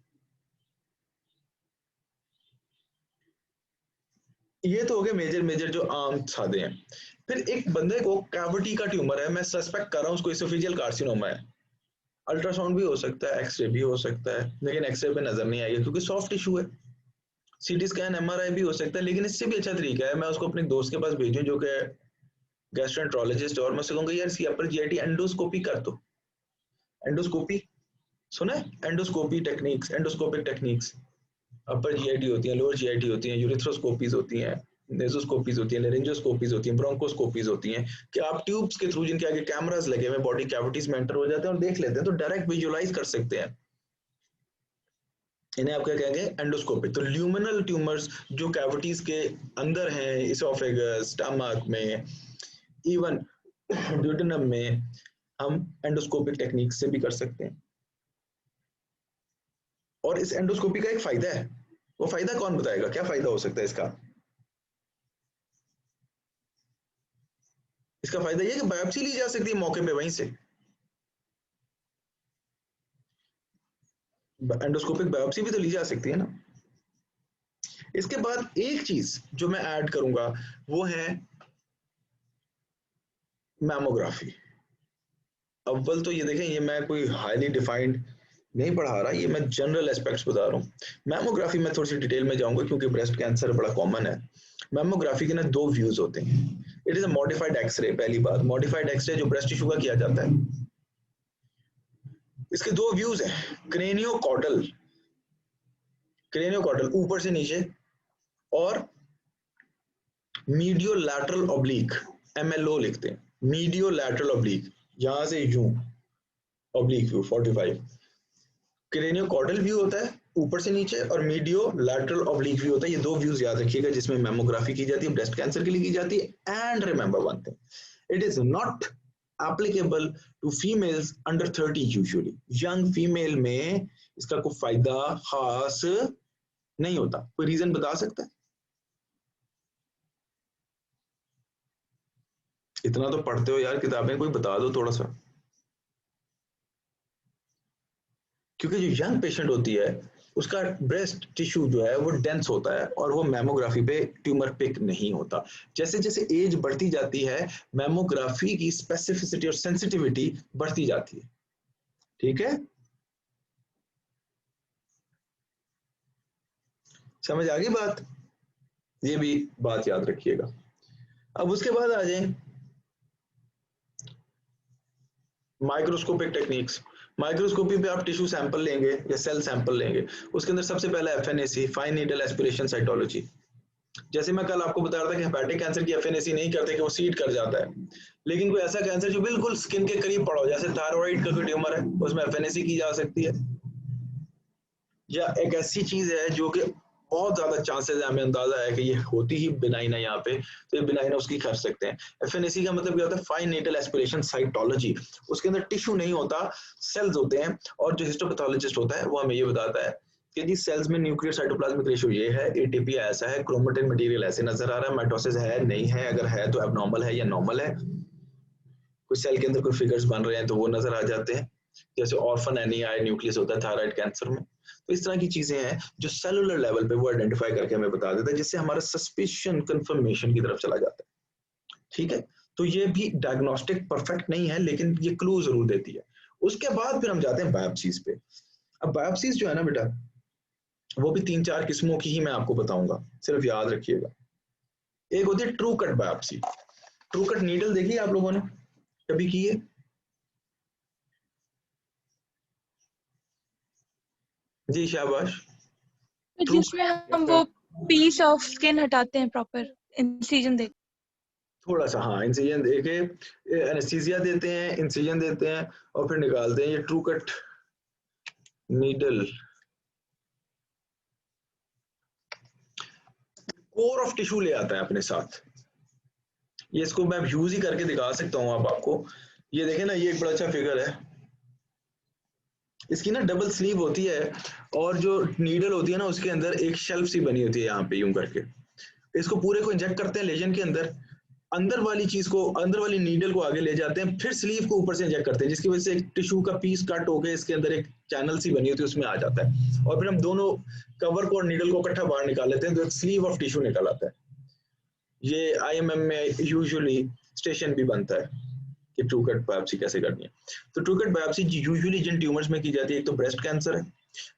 ये तो हो गए मेजर मेजर जो आम सादे हैं। फिर एक बंदे को कैविटी का ट्यूमर है, मैं सस्पेक्ट कर रहा हूँ उसको इसोफेजियल कार्सिनोमा है, अल्ट्रासाउंड भी हो सकता है, एक्सरे भी हो सकता है, लेकिन एक्सरे पे नजर नहीं आएगी क्योंकि सॉफ्ट टिश्यू है। सीटी स्कैन एमआरआई भी हो सकता है, लेकिन इससे भी अच्छा तरीका है, मैं उसको अपने दोस्त के पास भेजूं जो कि गैस्ट्रोएंटरोलॉजिस्ट है, और मैं उससे कहूंगा यार इसकी अपर जीआईटी एंडोस्कोपी कर दो। एंडोस्कोपी सुना है? एंडोस्कोपी टेक्निक्स, एंडोस्कोपिक टेक्निक्स, अपर जीआईटी होती है, लोअर जीआईटी होती है, यूरिथ्रोस्कोपीज होती हैं, नेजोस्कोपीज होती है, लेरिंजोस्कोपीज होती हैं, ब्रोंकोस्कोपीज होती हैं, कि आप ट्यूब्स के थ्रू जिनके आगे कैमरास लगे हुए बॉडी कैविटीज में एंटर हो जाते हैं और देख लेते हैं, तो डायरेक्ट विजुअलाइज कर सकते हैं। इन्हें आप क्या कहेंगे? एंडोस्कोपिक। तो ल्यूमिनल ट्यूमर्स जो कैविटीज के अंदर हैं, इसोफेगस, स्टमक में, इवन ड्यूडेनम में, हम एंडोस्कोपिक टेक्निक से भी कर सकते हैं। और इस एंडोस्कोपी का एक फायदा है, वो फायदा कौन बताएगा? क्या फायदा हो सकता है इसका? इसका फायदा ये कि बायोप्सी ली जा सकती है मौके पे वहीं से, एंडोस्कोपिक बायोप्सी भी तो ली जा सकती है ना। इसके बाद एक चीज जो मैं ऐड करूंगा वो है मैमोग्राफी। अव्वल तो ये देखें, ये मैं कोई हाईली डिफाइंड नहीं पढ़ा रहा, ये मैं जनरल एस्पेक्ट्स बता रहा हूँ। मैमोग्राफी में थोड़ी सी डिटेल में जाऊंगा क्योंकि ब्रेस्ट कैंसर बड़ा कॉमन है। मैमोग्राफी के ना 2 व्यूज होते हैं। It is a modified x-ray. पहली बात, मॉडिफाइड एक्सरे जो ब्रेस्ट टिश्यू का किया जाता है, इसके 2 व्यूज हैं। क्रेनियोकॉर्डल, क्रेनियोकॉर्डल ऊपर से नीचे, और मीडियो लैटरल ऑब्लिक, एमएलओ लिखते हैं, मीडियो लैटरल ऑब्लिक, यहां से यूं ऑब्लिक व्यू 45। क्रेनियोकॉर्डल व्यू होता है ऊपर से नीचे, और मीडियो लैटरल ऑब्लिक व्यू होता है। ये 2 व्यूज याद रखिएगा जिसमें मैमोग्राफी की जाती है, ब्रेस्ट कैंसर के लिए की जाती है। And remember one thing, it is not applicable to females under 30 usually. Young female में इसका कोई फायदा खास नहीं होता। कोई रीजन बता सकता है? इतना तो पढ़ते हो यार किताबें, कोई बता दो थोड़ा सा। क्योंकि जो यंग पेशेंट होती है उसका ब्रेस्ट टिश्यू जो है वो डेंस होता है और वो मैमोग्राफी पे ट्यूमर पिक नहीं होता। जैसे जैसे एज बढ़ती जाती है मैमोग्राफी की स्पेसिफिसिटी और सेंसिटिविटी बढ़ती जाती है। ठीक है, समझ आ गई बात? ये भी बात याद रखिएगा। अब उसके बाद आ जाए माइक्रोस्कोपिक टेक्निक्स। माइक्रोस्कोपी पे आप टिश्यू सैंपल लेंगे या सेल सैंपल लेंगे, उसके अंदर सबसे पहला FNAC, fine needle aspiration cytology. जैसे मैं कल आपको बता रहा था कि हेपेटिक कैंसर की एफएनएसी नहीं करते कि वो सीड कर जाता है, लेकिन कोई ऐसा कैंसर जो बिल्कुल स्किन के करीब पड़ा हो, जैसे थायराइड का कोई ट्यूमर है, उसमें एफएनएसी की जा सकती है। या एक ऐसी चीज है जो कि बहुत ज्यादा चांसेस है, हमें अंदाजा है कि ये होती ही बिनाइन है यहाँ पे, तो ये बिनाइन है उसकी कर सकते हैं। एफएनएसी का मतलब क्या होता है? Fine needle aspiration cytology. उसके अंदर टिश्यू नहीं होता, सेल्स होते हैं, और जो हिस्टोपैथोलॉजिस्ट होता है वो हमें ये बताता है कि जी सेल्स में न्यूक्लियर साइटोप्लाज्मिक रेशियो ये है, एटीपी ऐसा है, क्रोमेटिन मटेरियल ऐसे नजर आ रहा है, माइटोसिस है नहीं है, अगर है तो एबनॉर्मल है या नॉर्मल है, कुछ सेल के अंदर कुछ फिगर्स बन रहे हैं तो वो नजर आ जाते हैं, जैसे ऑर्फन एनिया न्यूक्लियस होता है थायराइड कैंसर में। तो इस तरह की चीजें हैं जो सेलुलर लेवल पे वो आइडेंटिफाई करके हमें बता देता है, जिससे हमारा सस्पिशन कंफर्मेशन की तरफ चला जाता है। ठीक है, तो ये भी डायग्नोस्टिक परफेक्ट नहीं है लेकिन ये क्लू जरूर देती है। उसके बाद फिर हम जाते हैं बायोप्सीज पे। अब बायोप्सीज जो है ना बेटा, वो भी 3-4 किस्मों की ही मैं आपको बताऊंगा, सिर्फ याद रखिएगा। एक होती है true cut biopsy. True cut needle देखी आप लोगों ने कभी की है? जी शाबाश। तो जिसमें हम वो पीस ऑफ स्किन हटाते हैं, प्रॉपर इंसिजन देते थोड़ा सा, हाँ, इंसिजन देके एनेस्थीसिया देते हैं, इंसिजन देते हैं और फिर निकालते हैं। ये true cut needle core of tissue ले आता है अपने साथ। ये इसको मैं यूज ही करके दिखा सकता हूँ अब आपको। ये देखें ना, ये एक बड़ा अच्छा फिगर है। इसकी ना डबल स्लीव होती है और जो नीडल होती है ना उसके अंदर एक शेल्फ सी बनी होती है यहाँ पे यूं करके। इसको पूरे को इंजेक्ट करते हैं लेजन के अंदर, अंदर वाली चीज को, अंदर वाली नीडल को आगे ले जाते हैं, फिर स्लीव को ऊपर से इंजेक्ट करते हैं, जिसकी वजह से एक टिश्यू का पीस कट होकर इसके अंदर एक चैनल सी बनी होती है उसमें आ जाता है, और फिर हम दोनों कवर को और नीडल को इकट्ठा बाहर निकाल लेते हैं तो एक स्लीव ऑफ टिश्यू निकल आता है। ये IMM में यूजुअली स्टेशन भी बनता है कि ट्रू कट बायोप्सी कैसे करनी है। तो ट्रू कट बायोप्सी यूजुअली जिन ट्यूमर्स में की जाती है, एक तो ब्रेस्ट कैंसर है,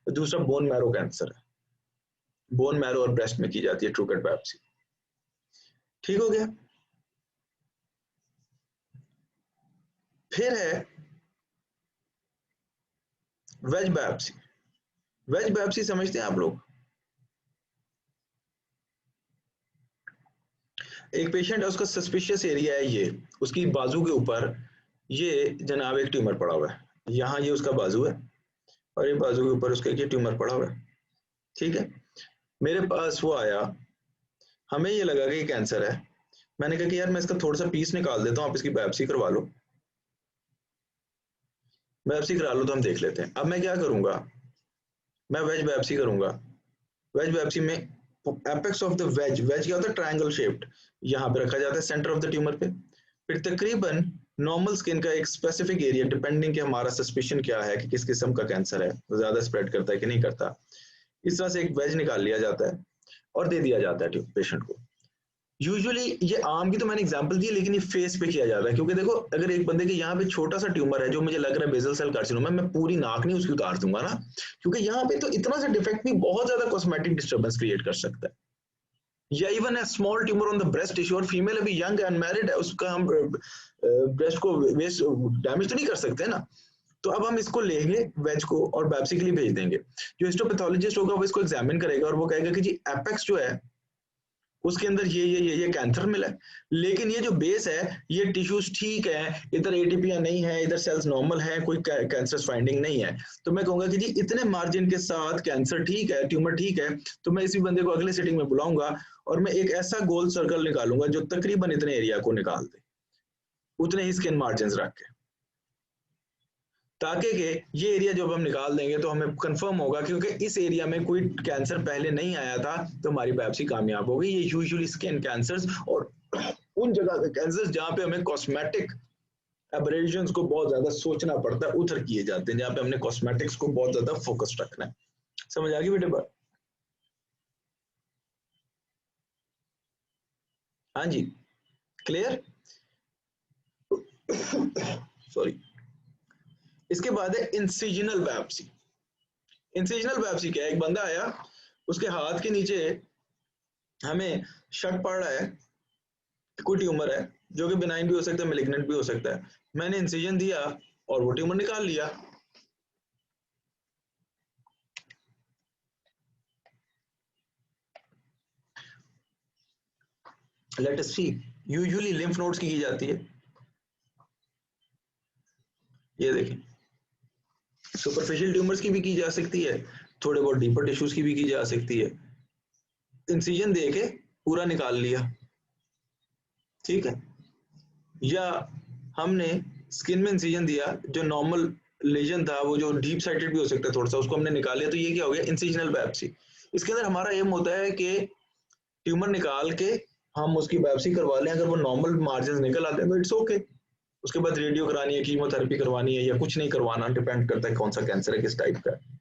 दूसरा बोन मैरो कैंसर है। बोन मैरो और ब्रेस्ट में की जाती है ट्रू कट बायोप्सी। ठीक हो गया। फिर है वेज बायोप्सी। वेज बायोप्सी समझते हैं आप लोग? एक पेशेंट है, उसका सस्पिशियस एरिया है ये, उसकी बाजू के ऊपर ये जनाब एक ट्यूमर पड़ा हुआ है, यहाँ ये उसका बाजू है और ये बाजू के ऊपर उसका ये ट्यूमर पड़ा हुआ है। ठीक है, मेरे पास वो आया, हमें ये लगा कि कैंसर है। मैंने कहा कि यार मैं इसका थोड़ा सा पीस निकाल देता हूँ, आप इसकी बायोप्सी करवा लो। बायोप्सी करा लो तो हम देख लेते हैं। अब मैं क्या करूंगा, मैं वेज बायोप्सी करूंगा। वेज बायोप्सी में apex of the wedge, wedge क्या होता है? ट्रायंगल शेप्ड, यहाँ पे रखा जाता है सेंटर ऑफ द ट्यूमर पे। फिर तकरीबन नॉर्मल स्किन का एक स्पेसिफिक एरिया, डिपेंडिंग कि हमारा सस्पिशन क्या है कि किस किस्म का कैंसर है, वो ज्यादा स्प्रेड करता है कि नहीं करता, इस तरह से एक वेज निकाल लिया जाता है और दे दिया जाता है पेशेंट को। यूजुअली ये आर्म की तो मैंने एग्जांपल दी, लेकिन ये फेस पे किया जाता है, क्योंकि देखो अगर एक बंदे के यहाँ पे छोटा सा ट्यूमर है जो मुझे लग रहा है बेसल सेल कार्सिनोमा, मैं पूरी नाक नहीं उसकी उतार दूंगा ना, क्योंकि यहाँ पे तो इतना सा डिफेक्ट भी बहुत ज्यादा कॉस्मेटिक डिस्टर्बेंस क्रिएट कर सकता है। या इवन है small tumour on the breast tissue, और फीमेल अभी यंग अनमैरिड है, उसका हम ब्रेस्ट को वेस्ट डैमेज तो नहीं कर सकते ना। तो अब हम इसको लेंगे वेज को और बायोप्सी के लिए भेज देंगे। जो हिस्टोपैथोलॉजिस्ट होगा वो इसको एग्जामिन करेगा और वो कहेगा कि जी एपेक्स जो है उसके अंदर ये कैंसर मिला है, लेकिन ये जो बेस है ये टिश्यूज ठीक है, इधर एटीपी नहीं है, इधर सेल्स नॉर्मल है, कोई कैंसर फाइंडिंग नहीं है। तो मैं कहूंगा कि जी इतने मार्जिन के साथ कैंसर ठीक है, ट्यूमर ठीक है, तो मैं इसी बंदे को अगले सिटिंग में बुलाऊंगा और मैं एक ऐसा गोल सर्कल निकालूंगा जो तकरीबन इतने एरिया को निकाल दे, उतने ही स्किन मार्जिन रख के, ताकि ये एरिया जब हम निकाल देंगे तो हमें कंफर्म होगा, क्योंकि इस एरिया में कोई कैंसर पहले नहीं आया था, तो हमारी बायोप्सी कामयाब हो गई। ये यूजुअली स्किन कैंसर्स और उन जगह के कैंसर जहाँ पे हमें कॉस्मेटिक एब्रेजन्स को बहुत ज्यादा सोचना पड़ता है, उधर किए जाते हैं जहाँ पे हमने कॉस्मेटिक्स को बहुत ज्यादा फोकस रखना है। समझ आ गई बेटे बात? हाँ जी, क्लियर? सॉरी। इसके बाद है इंसिजनल बायोप्सी। इंसिजनल बायोप्सी क्या है? एक बंदा आया, उसके हाथ के नीचे हमें शक पड़ रहा है कोई ट्यूमर है, जो कि बिनाइन भी हो सकता है, मैलिग्नेंट भी हो सकता है। मैंने इंसिजन दिया और वो ट्यूमर निकाल लिया। लेट अस सी, यूजुअली लिम्फ नोड्स की जाती है। ये देखें, सुपरफिशियल ट्यूमर्स की भी की जा सकती है, थोड़े बहुत डीपर टिश्यूज की भी की जा सकती है। इंसिजन देके पूरा निकाल लिया, ठीक है। या हमने स्किन में इंसिजन दिया, जो नॉर्मल लेजन था वो जो डीप साइटेड भी हो सकता है थोड़ा सा, उसको हमने निकाल लिया, तो ये क्या हो गया? Incisional biopsy. इसके अंदर हमारा एम होता है कि ट्यूमर निकाल के हम उसकी बायोप्सी करवा लें, अगर वो नॉर्मल मार्जिन निकल आते हैं तो इट्स ओके। उसके बाद रेडियो करानी है, कीमोथेरेपी करवानी है या कुछ नहीं करवाना, डिपेंड करता है कौन सा कैंसर है, किस टाइप का है।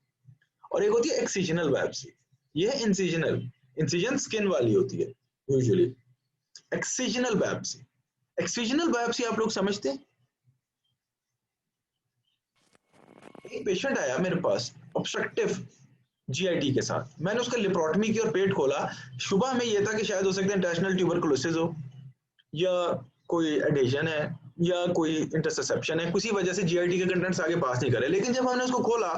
और एक होती है एक्सिजनल बायोप्सी, ये है इंसिजनल, इंसिजन स्किन वाली होती है usually. Excisional biopsy, excisional biopsy आप लोग समझते हैं? एक पेशेंट आया मेरे पास ऑब्स्ट्रक्टिव जीआईटी के साथ, मैंने उसका लिप्रोटमी की और पेट खोला। शुबह में यह था कि शायद हो सकता है इंटरनेशनल ट्यूबरकुलोसिस हो, या कोई एडेशन है, या कोई इंटरसेप्शन है, किसी वजह से जीआईटी के कंटेंट्स आगे पास नहीं करे। लेकिन जब हमने उसको खोला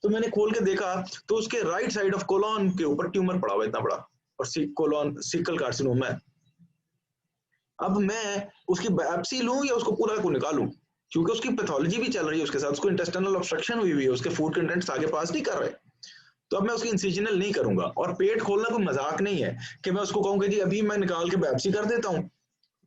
तो मैंने खोल के देखा तो उसके राइट साइड ऑफ कोलॉन के ऊपर ट्यूमर पड़ा हुआ इतना बड़ा, और कोलॉन सिकल कार्सिनोमा है। अब मैं उसकी बायोप्सी लूं या उसको पूरा को निकालूं, क्योंकि उसकी पैथोलॉजी भी चल रही है उसके साथ, उसको इंटेस्टाइनल ऑब्स्ट्रक्शन हुई हुई है, उसके फूड कंटेंट्स आगे पास नहीं कर रहे। तो अब मैं उसकी इंसिजनल नहीं करूंगा। और पेट खोलना कोई मजाक नहीं है कि मैं उसको कहूँ कि जी अभी मैं निकाल के बायोप्सी कर देता हूँ,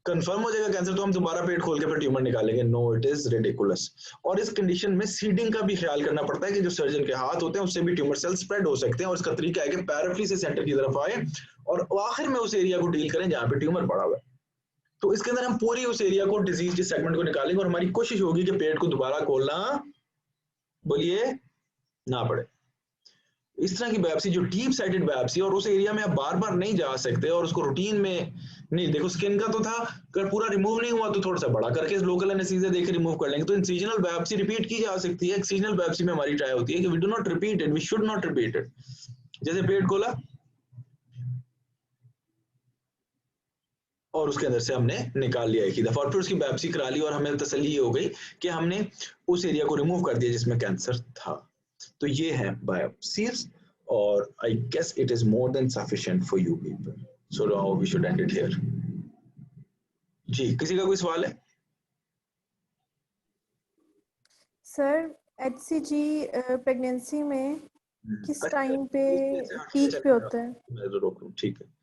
कंफर्म हो जाएगा कैंसर तो हम दोबारा पेट खोल के फिर ट्यूमर निकालेंगे। No, it is ridiculous. और इस कंडीशन में सीडिंग का भी ख्याल करना पड़ता है कि जो सर्जन के हाथ होते हैं उससे भी ट्यूमर सेल स्प्रेड हो सकते हैं, और इसका तरीका है कि पैराफरी से सेंटर की तरफ आए और आखिर में उस एरिया को डील करें जहां पे ट्यूमर पड़ा हुआ है। तो इसके अंदर हम पूरी उस एरिया को, डिजीज के सेगमेंट को निकालेंगे, और हमारी कोशिश होगी कि पेट को दोबारा खोलना, बोलिए, ना पड़े। इस तरह की बायोप्सी जो डीप साइटेड बायोप्सी, और उस एरिया में आप बार बार नहीं जा सकते और उसको रूटीन में नहीं, देखो स्किन का तो था, अगर पूरा रिमूव नहीं हुआ तो थोड़ा सा बड़ा करके लोकल एनेस्थीसिया देके रिमूव कर लेंगे। तो इंसिजनल बायोप्सी रिपीट की जा सकती है। एक्सिजनल बायोप्सी में हमारी ट्राई होती है कि we do not repeat it, we should not repeat it. जैसे पेट खोला और उसके अंदर से हमने निकाल लिया एक ही दफा, और फिर उसकी बायोप्सी करा ली, और हमें तसल्ली ये हो गई कि हमने उस एरिया को रिमूव कर दिया जिसमें कैंसर था। तो ये है बायोप्सीज, और I guess it is more than sufficient for you people, so now we should end it here. जी, किसी का कोई सवाल है? सर HCG प्रेगनेंसी में किस टाइम पे हाँ, पीक पे होता है? मैं तो रोक लूं, ठीक है।